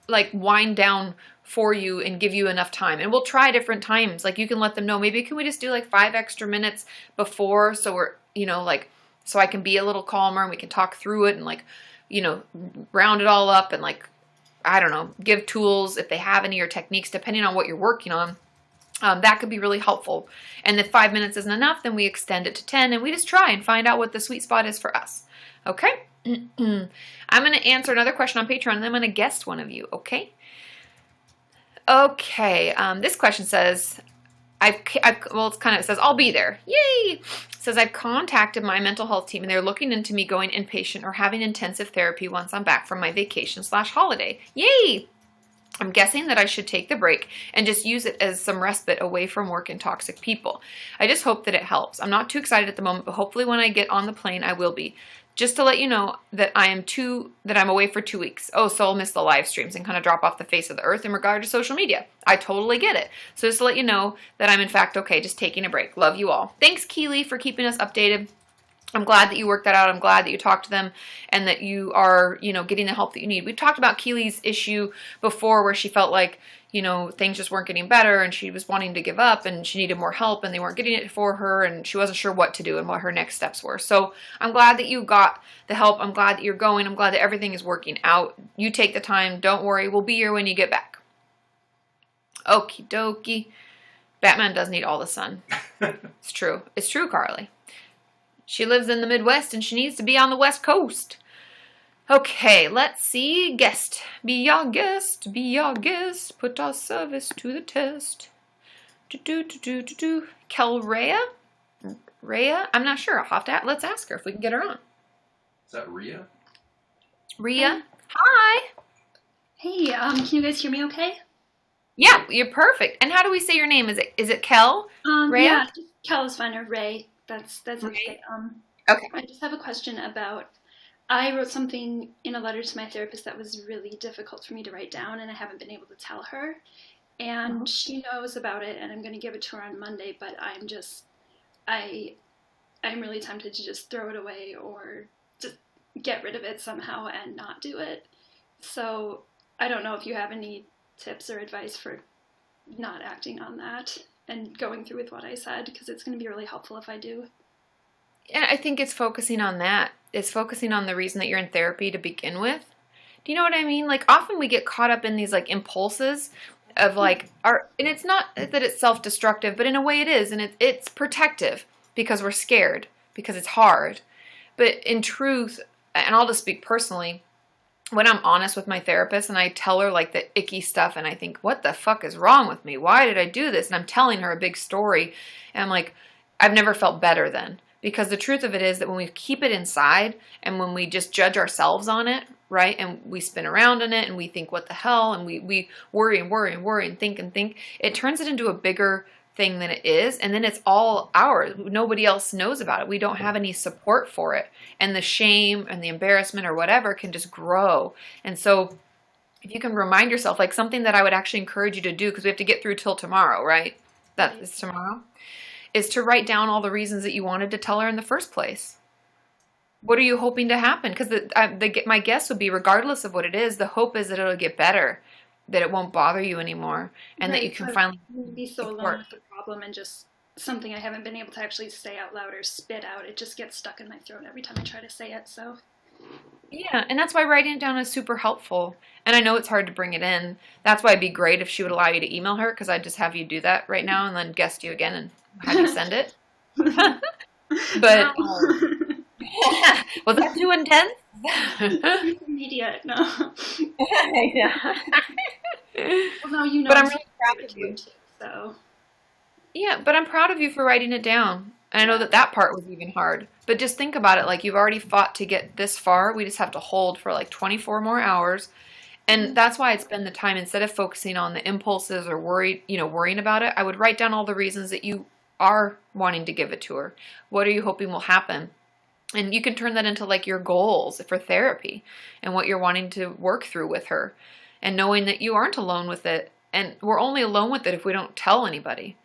like wind down for you and give you enough time. And we'll try different times. Like, you can let them know, maybe can we just do like 5 extra minutes before, so we're, like, so I can be a little calmer and we can talk through it and like, round it all up and like, I don't know, give tools if they have any, or techniques depending on what you're working on. That could be really helpful. And if 5 minutes isn't enough, then we extend it to 10 and we just try and find out what the sweet spot is for us. Okay? I'm going to answer another question on Patreon, and then I'm going to guest one of you. Okay? Okay. This question says, it says, I'll be there. Yay! It says, I've contacted my mental health team and they're looking into me going inpatient or having intensive therapy once I'm back from my vacation/holiday. Yay! I'm guessing that I should take the break and just use it as some respite away from work and toxic people. I just hope that it helps. I'm not too excited at the moment, but hopefully when I get on the plane, I will be. Just to let you know that I'm away for 2 weeks. Oh, so I'll miss the live streams and kind of drop off the face of the earth in regard to social media. I totally get it. So just to let you know that I'm in fact okay, just taking a break. Love you all. Thanks, Keely, for keeping us updated. I'm glad that you worked that out. I'm glad that you talked to them and that you are, getting the help that you need. We've talked about Keely's issue before, where she felt like, things just weren't getting better and she was wanting to give up and she needed more help and they weren't getting it for her and she wasn't sure what to do and what her next steps were. So I'm glad that you got the help. I'm glad that you're going. I'm glad that everything is working out. You take the time. Don't worry. We'll be here when you get back. Okie dokie. Batman does need all the sun. It's true. It's true, Carly. She lives in the Midwest and she needs to be on the West Coast. Okay, let's see. Guest. Be our guest. Be our guest. Put our service to the test. Kelrea? Rhea? I'm not sure. I'll have to let's ask her if we can get her on. Is that Rhea? Rhea? Hi. Hey, can you guys hear me okay? Yeah, you're perfect. And how do we say your name? Is it Kel? Rhea? Yeah, Kel is fine, or Ray. That's Ray. okay. Okay. I just have a question about, I wrote something in a letter to my therapist that was really difficult for me to write down, and I haven't been able to tell her. And she knows about it, and I'm going to give it to her on Monday, but I'm really tempted to just throw it away or just get rid of it somehow and not do it. So I don't know if you have any tips or advice for not acting on that and going through with what I said, because it's going to be really helpful if I do. Yeah, I think it's focusing on that. It's focusing on the reason that you're in therapy to begin with. Do you know what I mean? Like, often we get caught up in these like impulses of like and it's not that it's self-destructive, but in a way it is, and it's protective because we're scared, because it's hard. But in truth, and I'll just speak personally, when I'm honest with my therapist and I tell her like the icky stuff and I think, what the fuck is wrong with me? Why did I do this? And I'm telling her a big story and I'm like, I've never felt better then. Because the truth of it is that when we keep it inside and when we just judge ourselves on it, right, and we spin around in it and we think, what the hell, and we worry and worry and worry and think, it turns it into a bigger thing than it is, and then it's all ours. Nobody else knows about it. We don't have any support for it, and the shame and the embarrassment or whatever can just grow. And so if you can remind yourself, like something that I would actually encourage you to do, because we have to get through till tomorrow, right? That is tomorrow. is to write down all the reasons that you wanted to tell her in the first place. What are you hoping to happen? Because my guess would be, regardless of what it is, the hope is that it'll get better, that it won't bother you anymore, and that you can finally be so alone with the problem and just something I haven't been able to actually say out loud or spit out. It just gets stuck in my throat every time I try to say it. So yeah, and that's why writing it down is super helpful. And I know it's hard to bring it in. That's why it'd be great if she would allow you to email her, because I'd just have you do that right now and then guest you again and have you send it. But was that too intense? Immediate, no. Yeah. Well, now you know. But I'm really proud of you. So. Yeah, but I'm proud of you for writing it down. And I know that part was even hard. But just think about it. Like, you've already fought to get this far. We just have to hold for like 24 more hours. And that's why it's been the time, instead of focusing on the impulses or worrying about it, I would write down all the reasons that you are wanting to give it to her. What are you hoping will happen? And you can turn that into like your goals for therapy and what you're wanting to work through with her, and knowing that you aren't alone with it. And we're only alone with it if we don't tell anybody.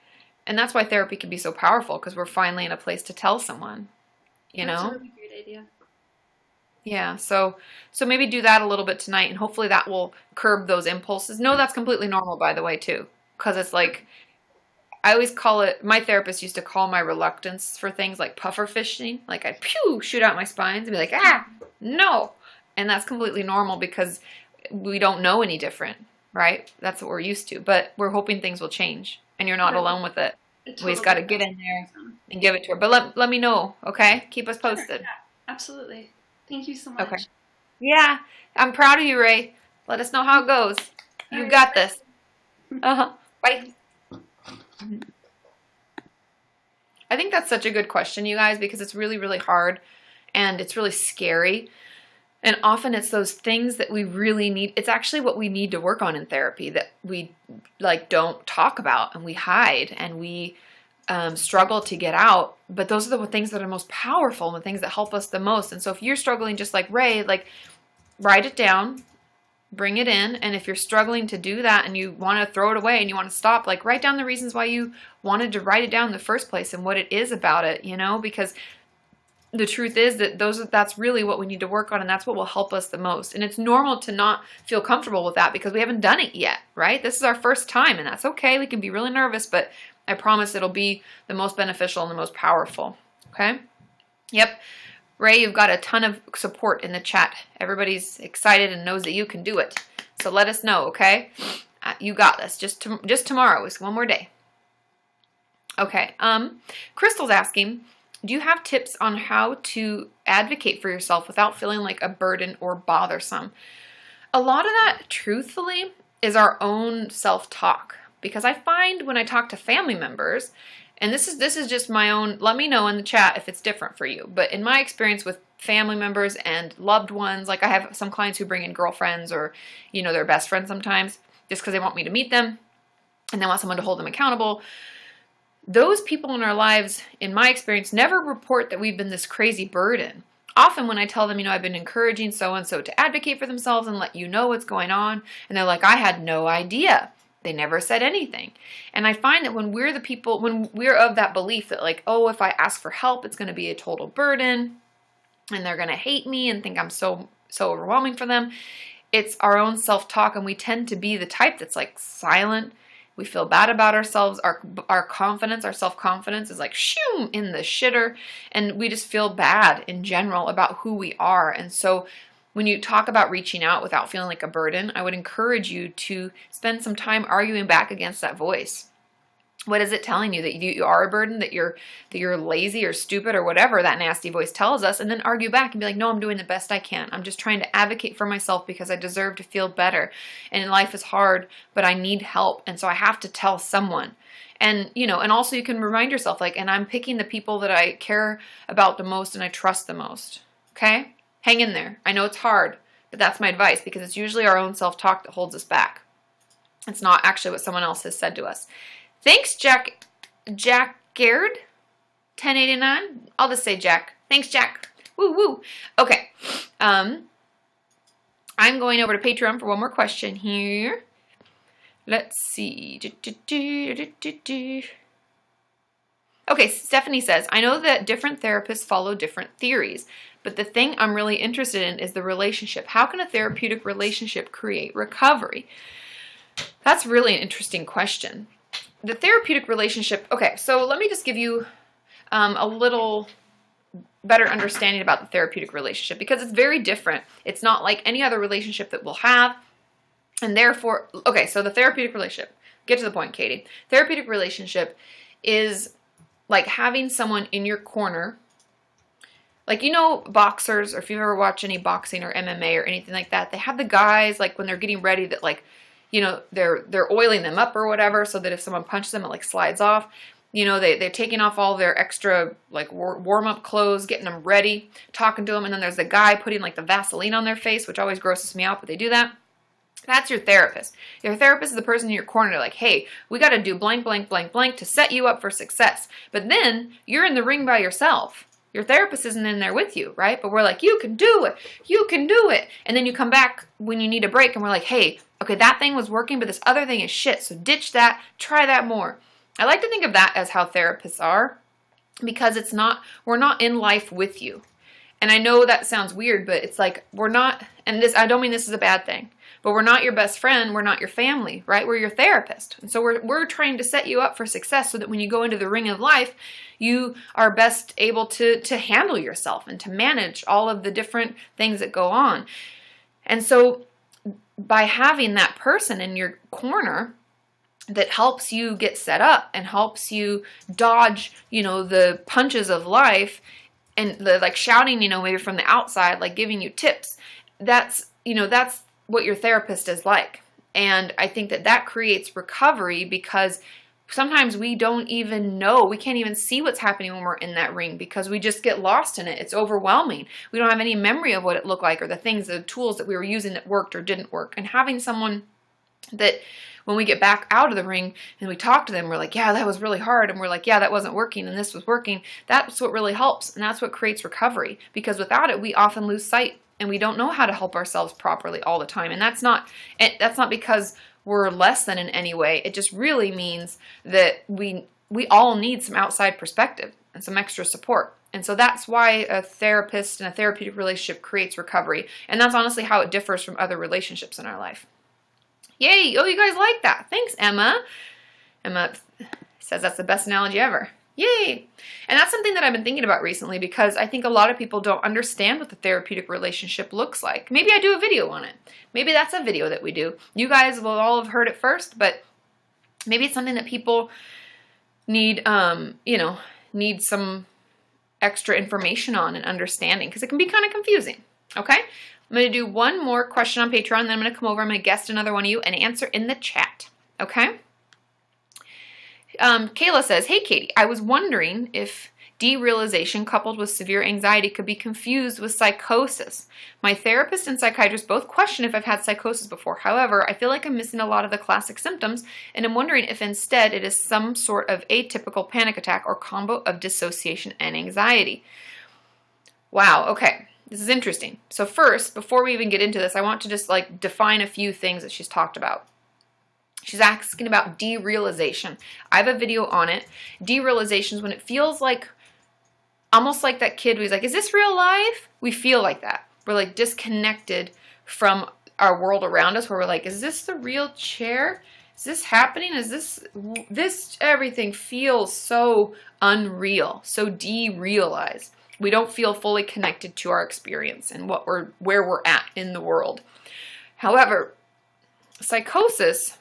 And that's why therapy can be so powerful, because we're finally in a place to tell someone, That's a really great idea. Yeah, so maybe do that a little bit tonight, and hopefully that will curb those impulses. No, that's completely normal, by the way, too, because it's like, I always call it, my therapist used to call my reluctance for things like puffer fishing. Like, I'd shoot out my spines and be like, no. And that's completely normal, because we don't know any different, right? That's what we're used to. But we're hoping things will change, and you're not alone with it. We just got to get in there and give it to her. But let me know, okay? Keep us posted. Yeah, absolutely. Thank you so much. Okay. Yeah, I'm proud of you, Ray. Let us know how it goes. You got this. Bye. I think that's such a good question, you guys, because it's really, really hard, and it's really scary. And often it's those things that we really need. It's actually what we need to work on in therapy that we don't talk about, and we hide, and we struggle to get out. But those are the things that are most powerful and the things that help us the most. And so if you're struggling just like Ray, write it down, bring it in. And if you're struggling to do that and you want to throw it away and you want to stop, write down the reasons why you wanted to write it down in the first place and what it is about it, because the truth is that that's really what we need to work on, and that's what will help us the most. And it's normal to not feel comfortable with that because we haven't done it yet, right? This is our first time, and that's okay. We can be really nervous, but I promise it'll be the most beneficial and the most powerful, okay? Yep. Ray, you've got a ton of support in the chat. Everybody's excited and knows that you can do it. So let us know, okay? You got this. Just tomorrow is one more day. Okay. Crystal's asking, do you have tips on how to advocate for yourself without feeling like a burden or bothersome? A lot of that, truthfully, is our own self-talk. Because I find when I talk to family members, and this is just my own, let me know in the chat if it's different for you. But in my experience with family members and loved ones, I have some clients who bring in girlfriends or, their best friends sometimes, just because they want me to meet them and they want someone to hold them accountable. Those people in our lives, in my experience, never report that we've been this crazy burden. Often when I tell them, I've been encouraging so-and-so to advocate for themselves and let you know what's going on, and they're like, I had no idea. They never said anything. And I find that when we're of that belief that if I ask for help, it's going to be a total burden and they're going to hate me and think I'm so overwhelming for them. It's our own self-talk, and we tend to be the type that's silent. We feel bad about ourselves. Our confidence, our self-confidence is shoo in the shitter, and we just feel bad in general about who we are. And so when you talk about reaching out without feeling like a burden, I would encourage you to spend some time arguing back against that voice. What is it telling you? That you are a burden, that you're lazy or stupid or whatever that nasty voice tells us, and then argue back and be like, no, I'm doing the best I can. I'm just trying to advocate for myself because I deserve to feel better. And life is hard, but I need help. And so I have to tell someone. And, and also you can remind yourself, and I'm picking the people that I care about the most and I trust the most. Okay? Hang in there. I know it's hard, but that's my advice, because it's usually our own self-talk that holds us back. It's not actually what someone else has said to us. Thanks, Jack Gaird, 1089. I'll just say Jack. Thanks, Jack. Woo woo. Okay. I'm going over to Patreon for one more question here. Let's see. Okay, Stephanie says, I know that different therapists follow different theories, but the thing I'm really interested in is the relationship. How can a therapeutic relationship create recovery? That's really an interesting question. The therapeutic relationship, okay, so let me just give you a little better understanding about the therapeutic relationship, because it's very different. It's not like any other relationship that we'll have, and therefore, okay, so the therapeutic relationship, get to the point, Katie. Therapeutic relationship is like having someone in your corner. Like, you know, boxers, or if you've ever watched any boxing or MMA or anything like that, they have the guys, like, when they're getting ready that, like, you know, they're oiling them up or whatever, so that if someone punches them, it, like, slides off. You know, they're taking off all their extra, like, warm-up clothes, getting them ready, talking to them, and then there's the guy putting, like, the Vaseline on their face, which always grosses me out, but they do that. That's your therapist. Your therapist is the person in your corner, like, hey, we got to do blank, blank, blank, blank to set you up for success. But then you're in the ring by yourself. Your therapist isn't in there with you, right? But we're like, you can do it. You can do it. And then you come back when you need a break and we're like, hey, okay, that thing was working, but this other thing is shit. So ditch that. Try that more. I like to think of that as how therapists are, because we're not in life with you. And I know that sounds weird, but it's like we're not, and this, I don't mean this is a bad thing, but we're not your best friend. We're not your family, right? We're your therapist. And so we're trying to set you up for success so that when you go into the ring of life, you are best able to handle yourself and to manage all of the different things that go on. And so by having that person in your corner that helps you get set up and helps you dodge, you know, the punches of life and the, like, shouting, you know, maybe from the outside, like giving you tips, that's what your therapist is like. And I think that creates recovery, because sometimes we don't even know, we can't even see what's happening when we're in that ring, because we just get lost in it. It's overwhelming. We don't have any memory of what it looked like, or the tools that we were using that worked or didn't work. And having someone that when we get back out of the ring and we talk to them, we're like, yeah, that was really hard. And we're like, yeah, that wasn't working and this was working. That's what really helps. And that's what creates recovery, because without it, we often lose sight and we don't know how to help ourselves properly all the time. And that's not because we're less than in any way. It just really means that we all need some outside perspective and some extra support. And so that's why a therapist and a therapeutic relationship creates recovery. And that's honestly how it differs from other relationships in our life. Yay! Oh, you guys like that. Thanks, Emma. Emma says that's the best analogy ever. Yay! And that's something that I've been thinking about recently, because I think a lot of people don't understand what the therapeutic relationship looks like. Maybe I do a video on it. Maybe that's a video that we do. You guys will all have heard it first, but maybe it's something that people need, need some extra information on and understanding, because it can be kind of confusing. Okay? I'm going to do one more question on Patreon, then I'm going to come over, I'm going to guest another one of you and answer in the chat. Okay? Kayla says, hey, Katie, I was wondering if derealization coupled with severe anxiety could be confused with psychosis. My therapist and psychiatrist both question if I've had psychosis before. However, I feel like I'm missing a lot of the classic symptoms, and I'm wondering if instead it is some sort of atypical panic attack or combo of dissociation and anxiety. Wow, okay. This is interesting. So first, before we even get into this, I want to just like define a few things that she's talked about. She's asking about derealization. I have a video on it. Derealization is when it feels like, almost like that kid who's like, is this real life? We feel like that. We're like disconnected from our world around us, where we're like, is this the real chair? Is this happening? Is this everything feels so unreal, so derealized. We don't feel fully connected to our experience and where we're at in the world. However, psychosis,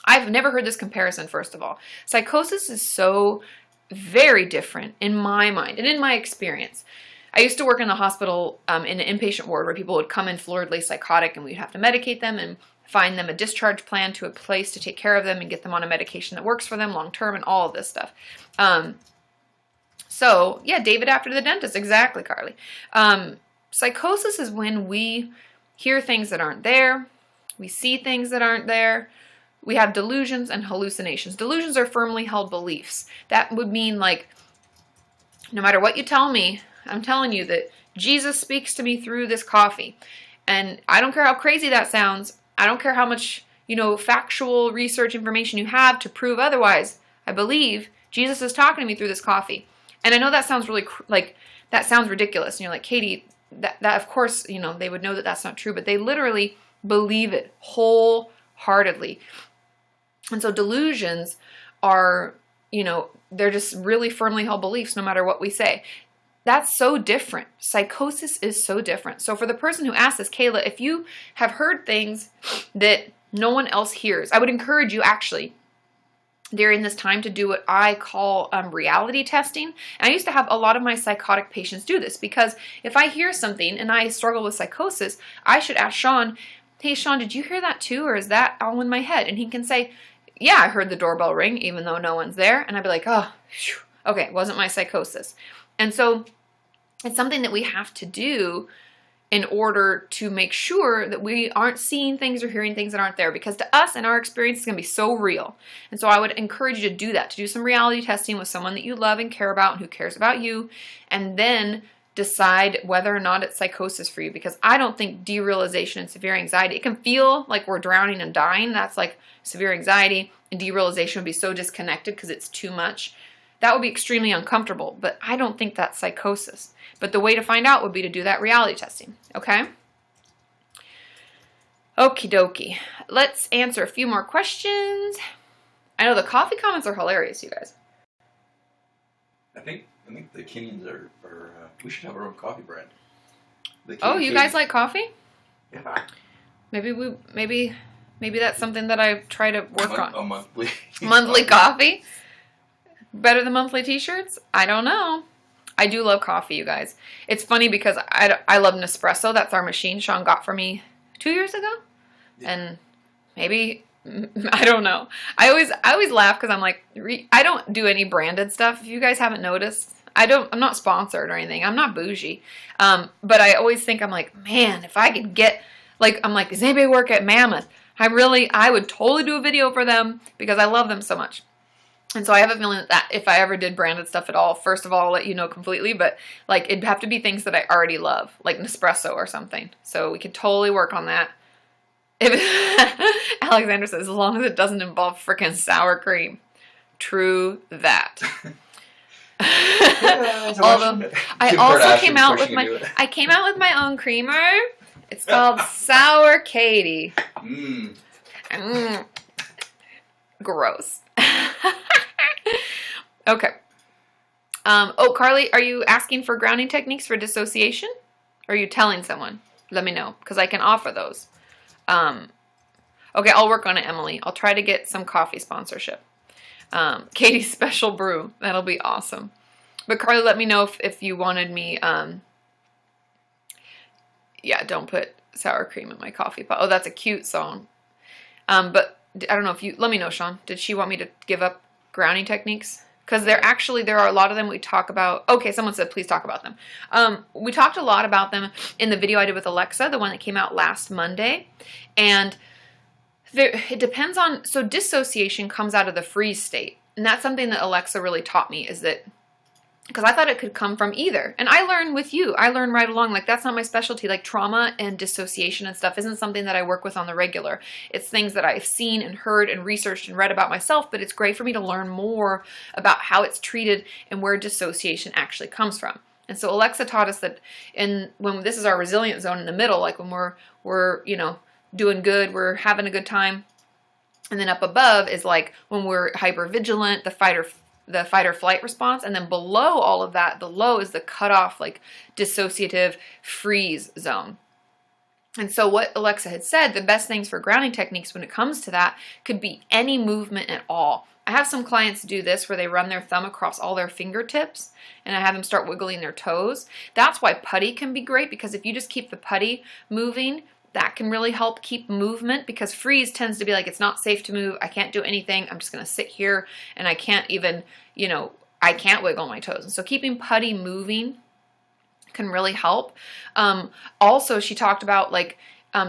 I've never heard this comparison, first of all. Psychosis is so very different in my mind and in my experience. I used to work in the hospital in an inpatient ward where people would come in floridly psychotic, and we'd have to medicate them and find them a discharge plan to a place to take care of them and get them on a medication that works for them long term and all of this stuff. So, yeah, David after the dentist. Exactly, Carly. Psychosis is when we hear things that aren't there. We see things that aren't there. We have delusions and hallucinations. Delusions are firmly held beliefs. That would mean, like, no matter what you tell me, I'm telling you that Jesus speaks to me through this coffee. And I don't care how crazy that sounds. I don't care how much, factual research information you have to prove otherwise. I believe Jesus is talking to me through this coffee. And I know that sounds really, that sounds ridiculous. And you're like, Katie, that of course, you know, they would know that that's not true, but they literally believe it wholeheartedly. And so delusions are, you know, they're just really firmly held beliefs no matter what we say. That's so different. Psychosis is so different. So for the person who asked this, Kayla, if you have heard things that no one else hears, I would encourage you actually during this time to do what I call reality testing. And I used to have a lot of my psychotic patients do this, because if I hear something and I struggle with psychosis, I should ask Sean, hey Sean, did you hear that too? Or is that all in my head? And he can say, yeah, I heard the doorbell ring even though no one's there. And I'd be like, oh, phew, okay, it wasn't my psychosis. And so it's something that we have to do in order to make sure that we aren't seeing things or hearing things that aren't there, because to us and our experience is going to be so real. And so I would encourage you to do that, to do some reality testing with someone that you love and care about and who cares about you, and then decide whether or not it's psychosis for you, because I don't think derealization and severe anxiety, it can feel like we're drowning and dying. That's like severe anxiety, and derealization would be so disconnected because it's too much. That would be extremely uncomfortable, but I don't think that's psychosis. But the way to find out would be to do that reality testing, okay? Okie dokie. Let's answer a few more questions. I know the coffee comments are hilarious, you guys. I think the Kenyans are we should have our own coffee brand. Oh, you guys like coffee? Yeah. Maybe that's something that I try to work on. A monthly. Monthly coffee? Better than monthly t-shirts? I don't know. I do love coffee, you guys. It's funny because I love Nespresso. That's our machine Sean got for me 2 years ago. Yeah. And maybe, I don't know. I always laugh because I'm like, I don't do any branded stuff. If you guys haven't noticed, I'm not sponsored or anything. I'm not bougie. But I always think, I'm like, man, if I could get, like, I'm like, does anybody work at Mammoth? I would totally do a video for them because I love them so much. And so I have a feeling that if I ever did branded stuff at all, first of all, I'll let you know completely, but like it'd have to be things that I already love, like Nespresso or something. So we could totally work on that. Alexander says, as long as it doesn't involve frickin' sour cream. True that. Although I also came out with my own creamer. It's called Sour Katie. Gross. Okay. Oh, Carly, are you asking for grounding techniques for dissociation? Or are you telling someone? Let me know, because I can offer those. Okay, I'll work on it, Emily. I'll try to get some coffee sponsorship. Katie's special brew. That'll be awesome. But Carly, let me know if you wanted me, yeah, don't put sour cream in my coffee pot. Oh, that's a cute song. But I don't know if you, let me know, Sean. Did she want me to give up grounding techniques? Because there are a lot of them we talk about. Okay, someone said please talk about them. We talked a lot about them in the video I did with Alexa, the one that came out last Monday. And it depends on, so dissociation comes out of the freeze state. And that's something that Alexa really taught me, is that, because I thought it could come from either. And I learned with you. I learned right along. Like, that's not my specialty. Like, trauma and dissociation and stuff isn't something that I work with on the regular. It's things that I've seen and heard and researched and read about myself, but it's great for me to learn more about how it's treated and where dissociation actually comes from. And so Alexa taught us that when this is our resilient zone in the middle, like when we're you know, doing good, we're having a good time. And then up above is like when we're hypervigilant, the fight or flight response, and then below all of that, below is the cutoff, like dissociative freeze zone. And so what Alexa had said, the best things for grounding techniques when it comes to that could be any movement at all. I have some clients do this where they run their thumb across all their fingertips, and I have them start wiggling their toes. That's why putty can be great, because if you just keep the putty moving, that can really help keep movement, because freeze tends to be like, it's not safe to move. I can't do anything. I'm just going to sit here and I can't even, you know, I can't wiggle my toes. And so keeping putty moving can really help. Also, she talked about like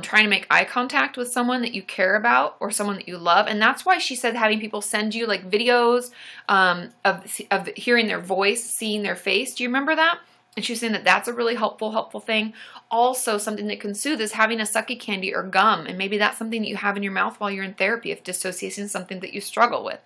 trying to make eye contact with someone that you care about or someone that you love. And that's why she said having people send you like videos of hearing their voice, seeing their face. Do you remember that? And she was saying that that's a really helpful thing. Also, something that can soothe is having a sucky candy or gum. And maybe that's something that you have in your mouth while you're in therapy if dissociation is something that you struggle with.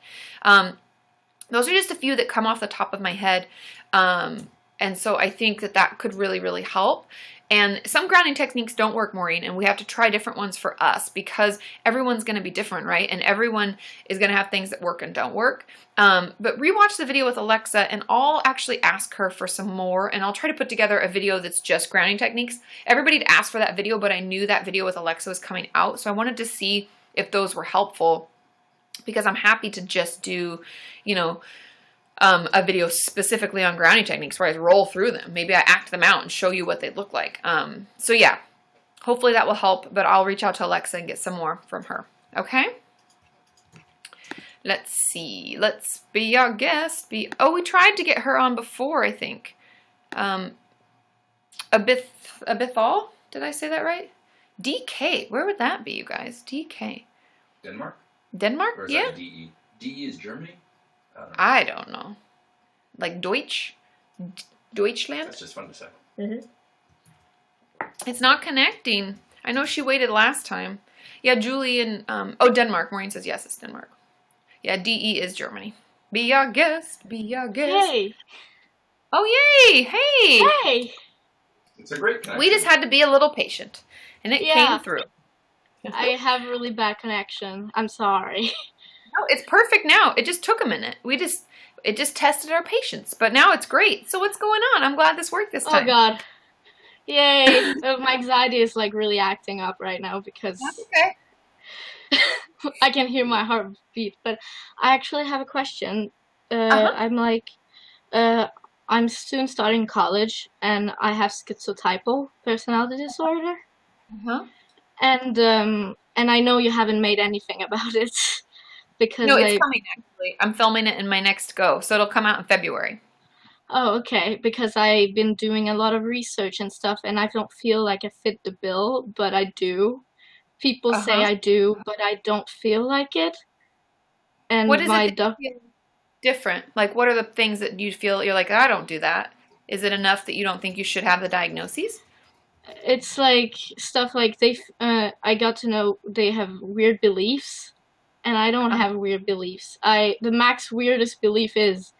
Those are just a few that come off the top of my head. And so I think that that could really, really help. And some grounding techniques don't work, Maureen, and we have to try different ones for us because everyone's going to be different, right? And everyone is going to have things that work and don't work. But rewatch the video with Alexa, and I'll actually ask her for some more, and I'll try to put together a video that's just grounding techniques. Everybody had asked for that video, but I knew that video with Alexa was coming out, so I wanted to see if those were helpful because I'm happy to just do, you know, a video specifically on grounding techniques where I roll through them. Maybe I act them out and show you what they look like. So yeah, hopefully that will help, but I'll reach out to Alexa and get some more from her. Okay? Let's see. Let's be our guest. Oh, we tried to get her on before, I think. Abithal? Did I say that right? DK. Where would that be, you guys? DK. Denmark? Denmark? Or is Yeah. that DE? DE is Germany? I don't know. Like Deutsch? Deutschland? That's just fun to say. It's not connecting. I know she waited last time. Yeah, Julie and, oh, Denmark. Maureen says yes, it's Denmark. Yeah, DE is Germany. Be our guest. Be our guest. Hey. Oh, yay. Hey. Hey. It's a great connection. We just had to be a little patient. And it came through. I have a really bad connection. I'm sorry. No, it's perfect now. It just took a minute. It just tested our patience. But now it's great. So what's going on? I'm glad this worked this time. Oh god. Yay. My anxiety is like really acting up right now because That's okay. I can hear my heart beat. But I actually have a question. I'm soon starting college and I have schizotypal personality disorder. And I know you haven't made anything about it. Because no, it's coming actually. I'm filming it in my next go, so it'll come out in February. Oh, okay. Because I've been doing a lot of research and stuff, and I don't feel like I fit the bill, but I do. People say I do, but I don't feel like it. And what is it that you feel different? Like, what are the things that you feel you're like, I don't do that? Is it enough that you don't think you should have the diagnoses? It's like stuff like I got to know they have weird beliefs. And I don't have weird beliefs. The max weirdest belief is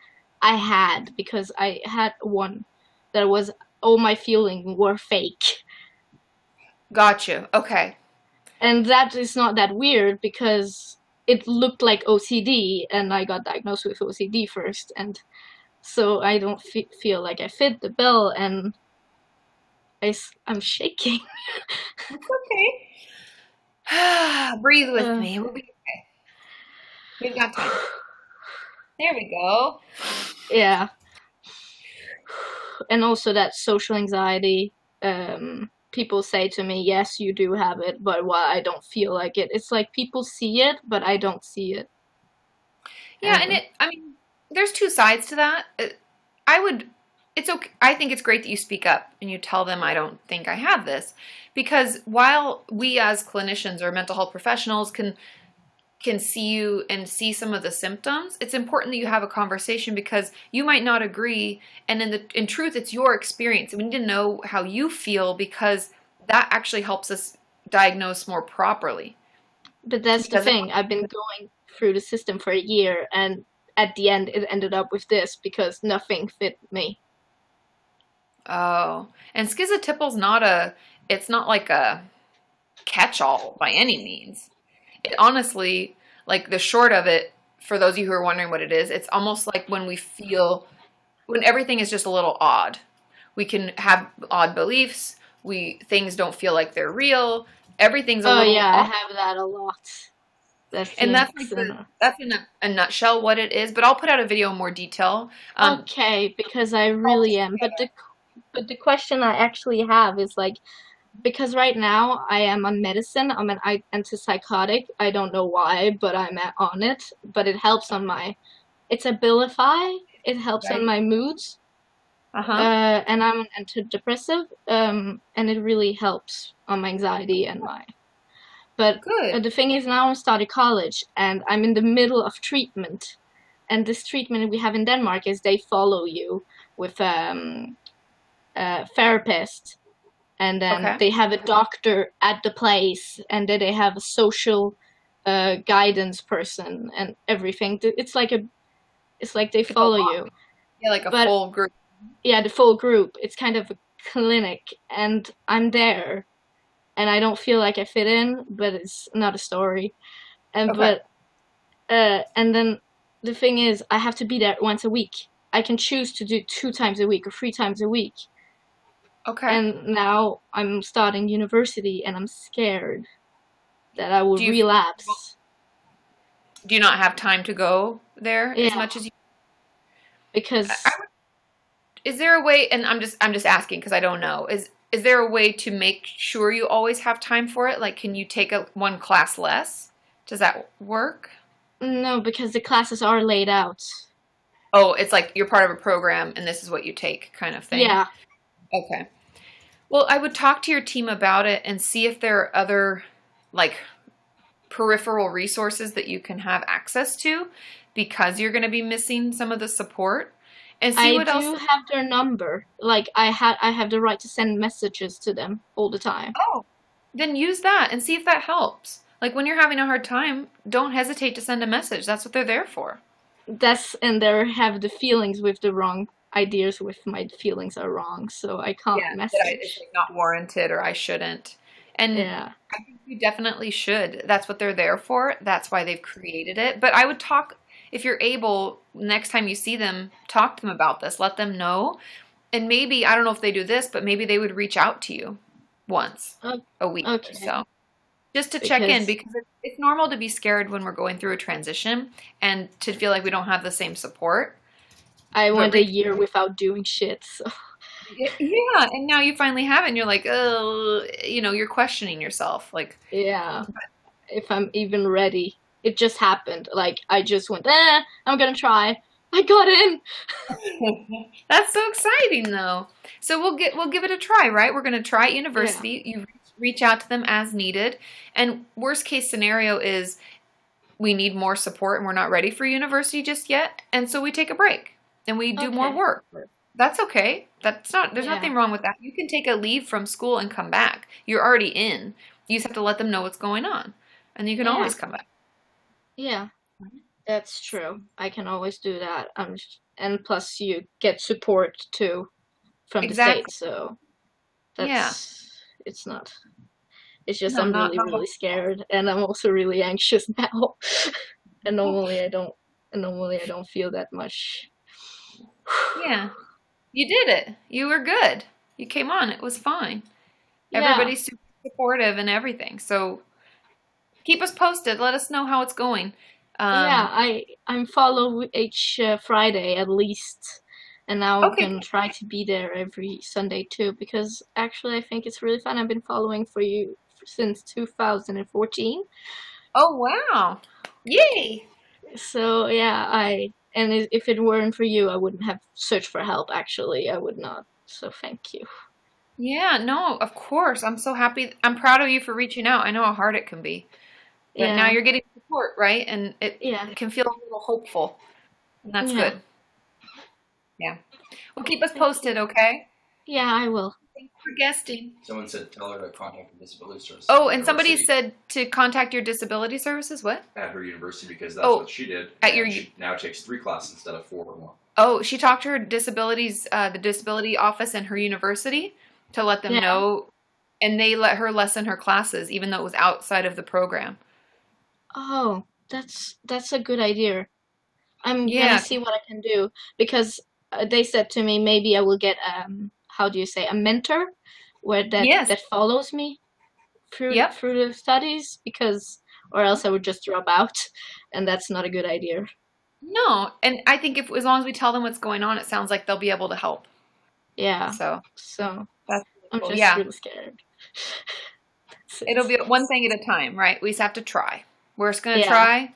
because I had one that was all my feelings were fake. Gotcha. Okay. And that is not that weird because it looked like OCD and I got diagnosed with OCD first. And so I don't feel like I fit the bill and I'm shaking. It's okay. Breathe with me. We'll be okay. We've got time. There we go. Yeah. And also that social anxiety. People say to me, yes, you do have it, but I don't feel like it. It's like people see it, but I don't see it. Yeah, and there's two sides to that. It's okay. I think it's great that you speak up and you tell them I don't think I have this. Because while we as clinicians or mental health professionals can see you and see some of the symptoms, it's important that you have a conversation because you might not agree, and in truth, it's your experience. We need to know how you feel because that actually helps us diagnose more properly. But that's the thing. I've been going through the system for a year, and at the end, it ended up with this because nothing fit me. Oh, and schizotypal's it's not like a catch-all by any means. It honestly, like the short of it, for those of you who are wondering what it is, it's almost like when everything is just a little odd. We can have odd beliefs. Things don't feel like they're real. Everything's a little yeah, odd. I have that a lot. That's in a nutshell what it is. But I'll put out a video in more detail. Okay, because I really am. But the question I actually have is like, because right now I am on medicine. I'm an antipsychotic. I don't know why, but I'm on it. But it helps on it's Abilify. It helps on my moods. And I'm an antidepressive. And it really helps on my anxiety and But the thing is now I'm starting college and I'm in the middle of treatment. And this treatment we have in Denmark is they follow you with a therapist. And then they have a doctor at the place, and then they have a social guidance person and everything. It's like It's like they It's a follow lot. you. Yeah, like a But full group. yeah, the full group. It's kind of a clinic, and I'm there, and I don't feel like I fit in, but it's another story. And Okay. but and then the thing is, I have to be there once a week. I can choose to do 2 times a week or 3 times a week. Okay. And now I'm starting university, and I'm scared that I will Do you relapse. do you not have time to go there as Yeah, much as you? because Is there a way? And I'm just asking because I don't know. Is there a way to make sure you always have time for it? Like, can you take one class less? Does that work? no, because the classes are laid out. Oh, it's like you're part of a program and this is what you take, kind of thing. Yeah, Okay. Well, I would talk to your team about it and see if there are other, like, peripheral resources that you can have access to because you're going to be missing some of the support, and see I what else. do have their number. Like I have the right to send messages to them all the time. Oh, then use that and see if that helps. Like, when you're having a hard time, don't hesitate to send a message. That's what they're there for. And they have the feelings with the wrong ideas with my feelings are wrong, so I can't Yeah, that it's message. like not warranted or I shouldn't. And Yeah. I think you definitely should. That's what they're there for. That's why they've created it. But I would talk, if you're able, next time you see them, talk to them about this. Let them know. And maybe, I don't know if they do this, but maybe they would reach out to you once a week or Okay. so. Just to check in, Because because it's normal to be scared when we're going through a transition and to feel like we don't have the same support. I But went a year without doing shit, so yeah, and now you finally have it and you're like, oh, you're questioning yourself. Like, yeah. If I'm even ready. It just happened. Like I just went, I'm gonna try. I got in. that's so exciting though. So we'll give it a try, right? We're going to try at university. You reach out to them as needed. And worst case scenario is we need more support and we're not ready for university just yet. And so we take a break and we do more Okay. work. That's okay. There's Yeah. nothing wrong with that. You can take a leave from school and come back. You're already in. You just have to let them know what's going on. And you can Yeah. always come back. Yeah. That's true. I can always do that. And plus you get support too from the Exactly. state, so Yeah. it's not. It's just No, I'm not really scared, and I'm also really anxious now. And normally I don't feel that much. Yeah. You did it. You were good. You came on. It was fine. Yeah. Everybody's super supportive and everything. So keep us posted. Let us know how it's going. Yeah, I'm follow each Friday at least, and now I'm Okay. gonna try to be there every Sunday too, because actually I think it's really fun. I've been following for you since 2014. Oh, wow. Yay. So yeah, if it weren't for you, I wouldn't have searched for help. Actually, I would not. So thank you. Yeah, no, of course. I'm so happy. I'm proud of you for reaching out. I know how hard it can be. But now Yeah, you're getting support, right? And it yeah, can feel a little hopeful. And that's yeah, good. Yeah. Well, keep us posted, okay? yeah. I will. Thanks for guesting. Someone said tell her to contact the disability services. Oh, at and somebody university- said to contact your disability services. What? at her university because that's Oh, what she did. at and your- she now takes 3 classes instead of 4 or more. Oh, she talked to her the disability office in her university to let them Yeah. know, and they let her lessen her classes, even though it was outside of the program. Oh, that's a good idea. I'm Yeah. gonna see what I can do, because they said to me maybe I will get how do you say, a mentor Yes. that follows me through Yep. through the studies, because or else I would just drop out, and that's not a good idea. No, and I think as long as we tell them what's going on, it sounds like they'll be able to help. Yeah. So So that's I'm cool. just Yeah. really scared. That's it. It'll be one thing at a time, right? We just have to try. We're just going to Yeah. try.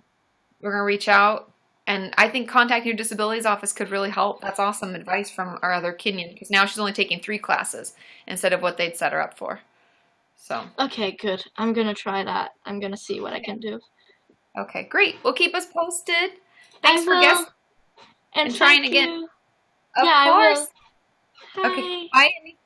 We're going to reach out. And I think contacting your disabilities office could really help. That's awesome advice from our other Kenyan, because now she's only taking 3 classes instead of what they'd set her up for. So, Okay, good. I'm gonna try that. I'm gonna see what I can do. okay, great. Well, keep us posted. Thanks I for will. guessing And and trying thank again. you. Of Yeah, I course. will. Okay. Bye. Bye, Annie.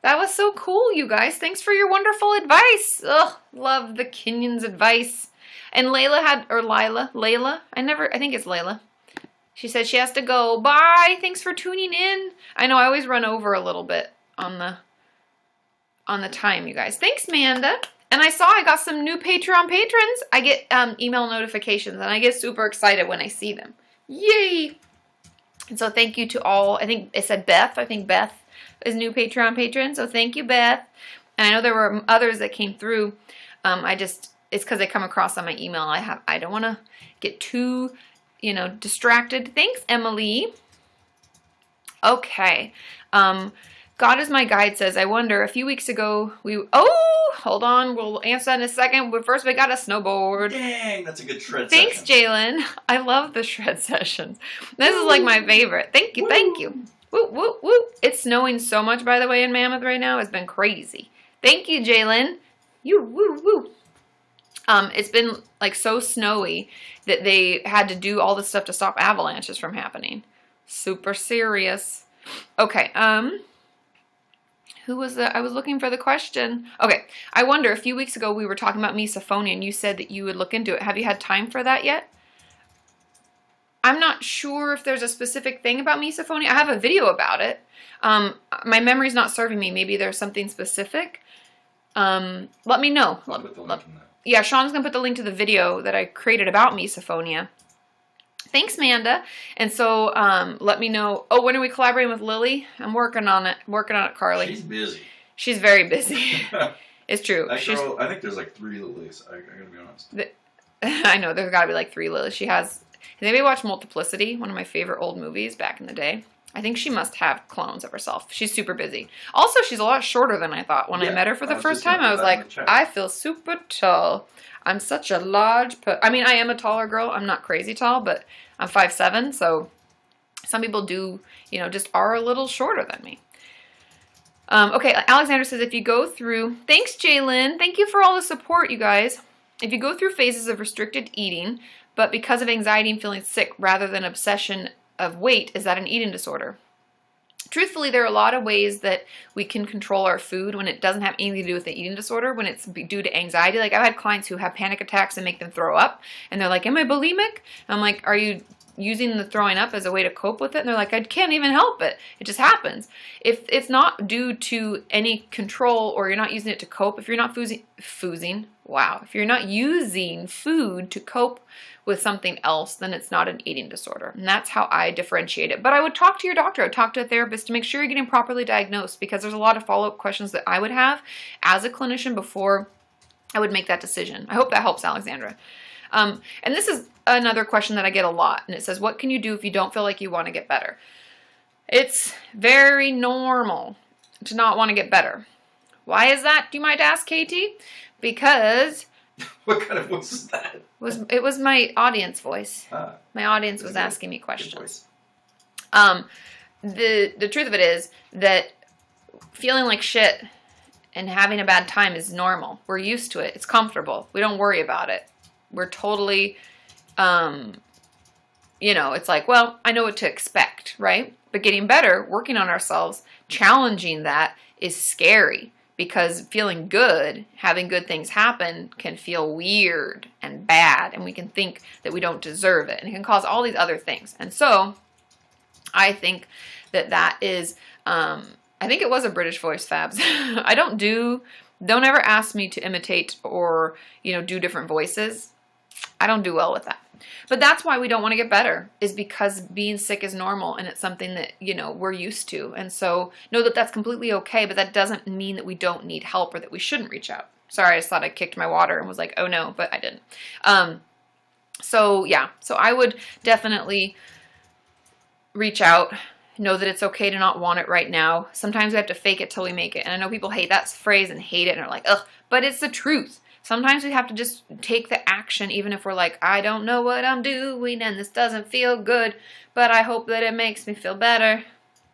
That was so cool, you guys. Thanks for your wonderful advice. Ugh, love the Kenyans' advice. And Layla, I think it's Layla. She said she has to go. Bye. Thanks for tuning in. I know I always run over a little bit on the time, you guys. Thanks, Manda. And I got some new Patreon patrons. I get email notifications, and I get super excited when I see them. Yay! And so thank you to all. I think it said Beth. I think Beth is new Patreon patron. So thank you, Beth. And I know there were others that came through. It's because they come across on my email. I don't want to get too, distracted. Thanks, Emily. Okay. God is my guide says, I wonder, a few weeks ago, hold on, we'll answer that in a second, but first we got a snowboard. Dang, that's a good shred Thanks, session. Jalen. I love the shred sessions. This is like my favorite. Thank you, thank you. Woo, woo, woo. It's snowing so much, by the way, in Mammoth right now. It's been crazy. Thank you, Jalen. You, woo, woo. It's been like so snowy that they had to do all this stuff to stop avalanches from happening. Super serious. Okay, who was that? I was looking for the question. Okay, I wonder, a few weeks ago we were talking about misophonia and you said that you would look into it. Have you had time for that yet? I'm not sure if there's a specific thing about misophonia. I have a video about it. My memory's not serving me. Maybe there's something specific. Let me know. I'll put the link in that. Yeah, Sean's going to put the link to the video that I created about misophonia. Thanks, Manda. And so let me know. Oh, when are we collaborating with Lily? I'm working on it. Carly. She's busy. She's very busy. It's true. That girl, I think there's like 3 Lilies. I gotta be honest. I know, there's got to be like 3 Lilies. Has anybody watched Multiplicity? One of my favorite old movies back in the day. I think she must have clones of herself. She's super busy. Also, she's a lot shorter than I thought. When I met her for the first time, I was like, I feel super tall. I'm such a large I mean, I am a taller girl. I'm not crazy tall, but I'm 5'7", so some people do, just are a little shorter than me. Okay, Alexander says, if you go through... Thanks, Jalen. Thank you for all the support, you guys. If you go through phases of restricted eating, but because of anxiety and feeling sick rather than obsession of weight, is that an eating disorder? Truthfully, there are a lot of ways that we can control our food when it doesn't have anything to do with the eating disorder, when it's due to anxiety. Like, I've had clients who have panic attacks and make them throw up, and they're like, am I bulimic? And I'm like, are you using the throwing up as a way to cope with it? And they're like, I can't even help it. It just happens. If it's not due to any control or you're not using it to cope, if you're not if you're not using food to cope with something else, then it's not an eating disorder. And that's how I differentiate it. But I would talk to your doctor. I would talk to a therapist to make sure you're getting properly diagnosed, because there's a lot of follow-up questions that I would have as a clinician before I would make that decision. I hope that helps, Alexandra. And this is another question that I get a lot. And it says, what can you do if you don't feel like you want to get better? It's very normal to not want to get better. Why is that, you might ask, Katie? Because... What kind of voice is that? It was my audience voice. My audience was asking me questions. The truth of it is that feeling like shit and having a bad time is normal. We're used to it. It's comfortable. We don't worry about it. We're totally, it's like, well, I know what to expect, right? But getting better, working on ourselves, challenging that is scary. Because feeling good, having good things happen, can feel weird and bad, and we can think that we don't deserve it, and it can cause all these other things. And so, I think that is, I think it was a British voice, Fabs. Don't ever ask me to imitate or, do different voices. I don't do well with that. But that's why we don't want to get better, is because being sick is normal and it's something that, we're used to. And so know that that's completely okay, but that doesn't mean that we don't need help or that we shouldn't reach out. Sorry, I just thought I kicked my water and was like, oh no, but I didn't. So I would definitely reach out. Know that it's okay to not want it right now. Sometimes we have to fake it till we make it. And I know people hate that phrase and hate it and are like, ugh, but it's the truth. Sometimes we have to just take the action, even if we're like, I don't know what I'm doing and this doesn't feel good, but I hope that it makes me feel better.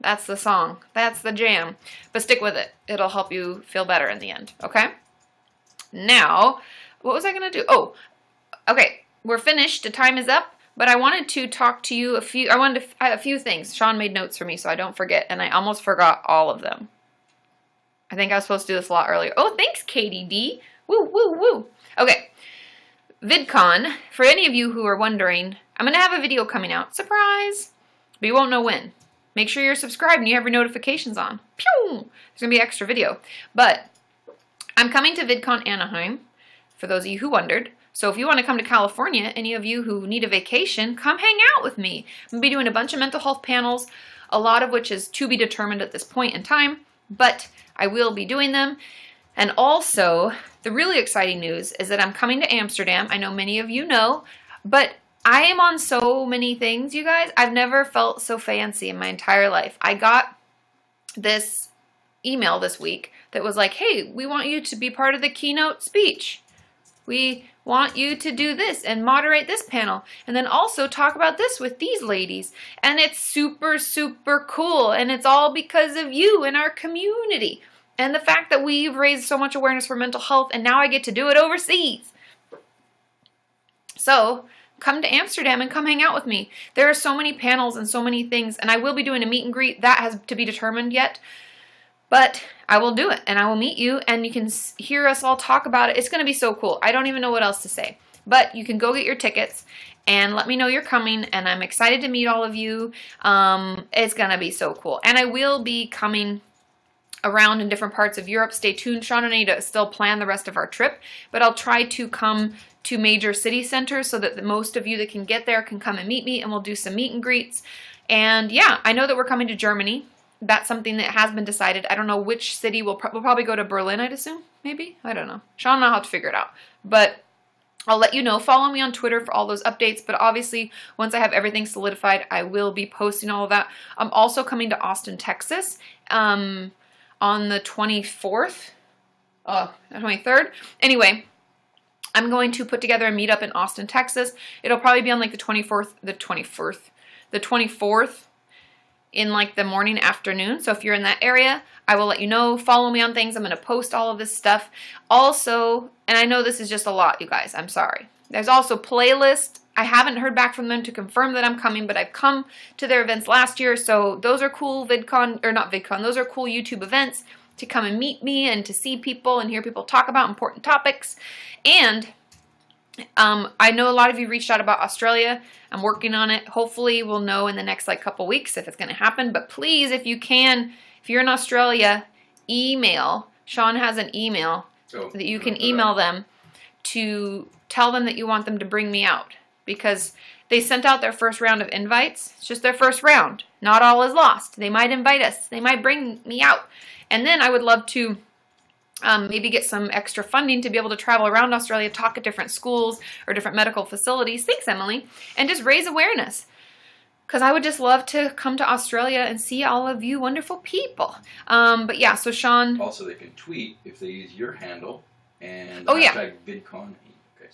That's the song. That's the jam. But stick with it. It'll help you feel better in the end, okay? Now, what was I going to do? Oh, okay. We're finished. The time is up, but I wanted to talk to you a few things. Sean made notes for me so I don't forget, and I almost forgot all of them. I think I was supposed to do this a lot earlier. Oh, thanks, Katie D. Woo, woo, woo. Okay. VidCon, for any of you who are wondering, I'm going to have a video coming out. Surprise! But you won't know when. Make sure you're subscribed and you have your notifications on. Pew! There's going to be an extra video. But I'm coming to VidCon Anaheim, for those of you who wondered. So if you want to come to California, any of you who need a vacation, come hang out with me. I'm going to be doing a bunch of mental health panels, a lot of which is to be determined at this point in time, but I will be doing them. And also, the really exciting news is that I'm coming to Amsterdam. I know many of you know, but I am on so many things, you guys. I've never felt so fancy in my entire life. I got this email this week that was like, hey, we want you to be part of the keynote speech. We want you to do this and moderate this panel. And then also talk about this with these ladies. And it's super, super cool. And it's all because of you and our community. And the fact that we've raised so much awareness for mental health, and now I get to do it overseas. So, come to Amsterdam and come hang out with me. There are so many panels and so many things, and I will be doing a meet and greet. That has to be determined yet. But I will do it, and I will meet you, and you can hear us all talk about it. It's going to be so cool. I don't even know what else to say. But you can go get your tickets, and let me know you're coming, and I'm excited to meet all of you. It's going to be so cool. And I will be coming around in different parts of Europe. Stay tuned. Sean and I need to still plan the rest of our trip, but I'll try to come to major city centers so that the most of you that can get there can come and meet me, and we'll do some meet and greets. And yeah, I know that we're coming to Germany. That's something that has been decided. I don't know which city. We'll probably go to Berlin, I'd assume. Maybe? I don't know. Sean and I'll have to figure it out. But I'll let you know. Follow me on Twitter for all those updates. But obviously, once I have everything solidified, I will be posting all of that. I'm also coming to Austin, Texas on the 24th. 23rd. Anyway, I'm going to put together a meetup in Austin, Texas. It'll probably be on like the 24th in like the morning, afternoon. So if you're in that area, I will let you know. Follow me on things. I'm going to post all of this stuff. Also, and I know this is just a lot, you guys. I'm sorry. There's also playlist. I haven't heard back from them to confirm that I'm coming, but I've come to their events last year. So those are cool VidCon, or not VidCon, those are cool YouTube events to come and meet me and to see people and hear people talk about important topics. And I know a lot of you reached out about Australia. I'm working on it. Hopefully we'll know in the next like couple weeks if it's going to happen. But please, if you can, if you're in Australia, email. Sean has an email so that you can email them to tell them that you want them to bring me out. Because they sent out their first round of invites. It's just their first round. Not all is lost. They might invite us. They might bring me out. And then I would love to maybe get some extra funding to be able to travel around Australia, talk at different schools or different medical facilities. Thanks, Emily. And just raise awareness. Because I would just love to come to Australia and see all of you wonderful people. But yeah, so Sean... Also, they can tweet if they use your handle and yeah. VidCon. Okay,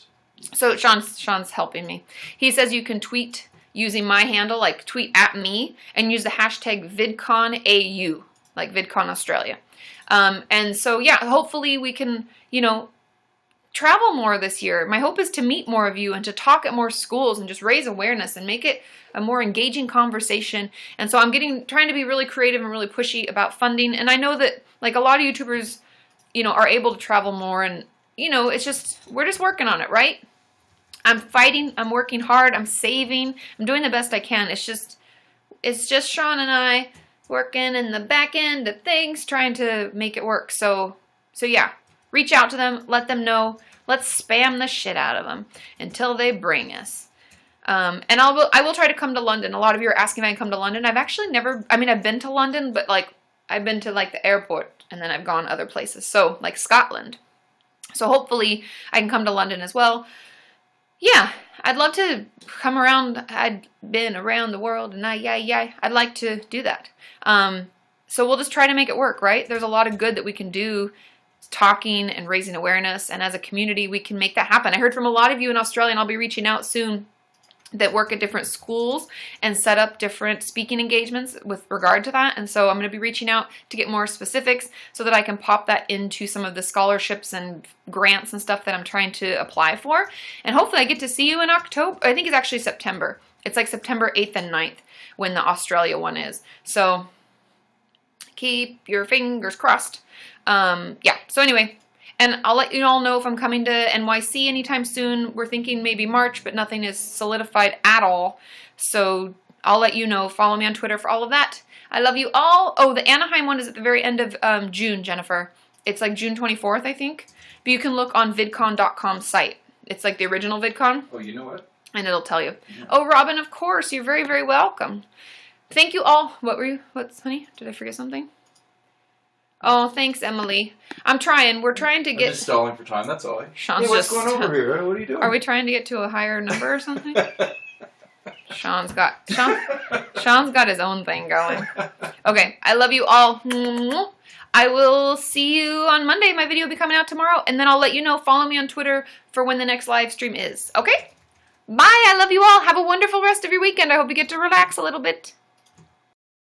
so Sean's helping me. He says you can tweet using my handle, like tweet at me, and use the hashtag VidConAU, like VidCon Australia. And so, yeah, hopefully we can, travel more this year. My hope is to meet more of you and to talk at more schools and just raise awareness and make it a more engaging conversation. And so I'm trying to be really creative and really pushy about funding. And I know that, like, a lot of YouTubers, are able to travel more. And, we're just working on it, right? I'm fighting. I'm working hard. I'm saving. I'm doing the best I can. It's just Sean and I working in the back end of things, trying to make it work. So yeah, reach out to them, let them know. Let's spam the shit out of them until they bring us. And I will try to come to London. A lot of you are asking if I can come to London. I've actually never, I've been to London, but like I've been to like the airport and then I've gone other places. So like Scotland. So hopefully I can come to London as well. Yeah, I'd love to come around. I'd been around the world and I'd like to do that. So we'll just try to make it work, right? There's a lot of good that we can do talking and raising awareness. And as a community, we can make that happen. I heard from a lot of you in Australia, and I'll be reaching out soon, that work at different schools and set up different speaking engagements with regard to that. And so I'm going to be reaching out to get more specifics so that I can pop that into some of the scholarships and grants and stuff that I'm trying to apply for. And hopefully I get to see you in October. I think it's actually September. It's like September 8th and 9th when the Australia one is. So keep your fingers crossed. Yeah. So anyway, And I'll let you all know if I'm coming to NYC anytime soon. We're thinking maybe March, but nothing is solidified at all. So I'll let you know. Follow me on Twitter for all of that. I love you all. Oh, the Anaheim one is at the very end of June, Jennifer. It's like June 24th, I think. But you can look on vidcon.com site. It's like the original VidCon. Oh, you know what? And it'll tell you. Yeah. Oh, Robin, of course. You're very, very welcome. Thank you all. What were you? Honey? Did I forget something? Oh, thanks, Emily. I'm trying. We're trying to get... I'm just stalling for time, that's all. Sean's what's going over here? What are you doing? Are we trying to get to a higher number or something? Sean's got his own thing going. Okay, I love you all. I will see you on Monday. My video will be coming out tomorrow, and then I'll let you know. Follow me on Twitter for when the next live stream is. Okay? Bye. I love you all. Have a wonderful rest of your weekend. I hope you get to relax a little bit.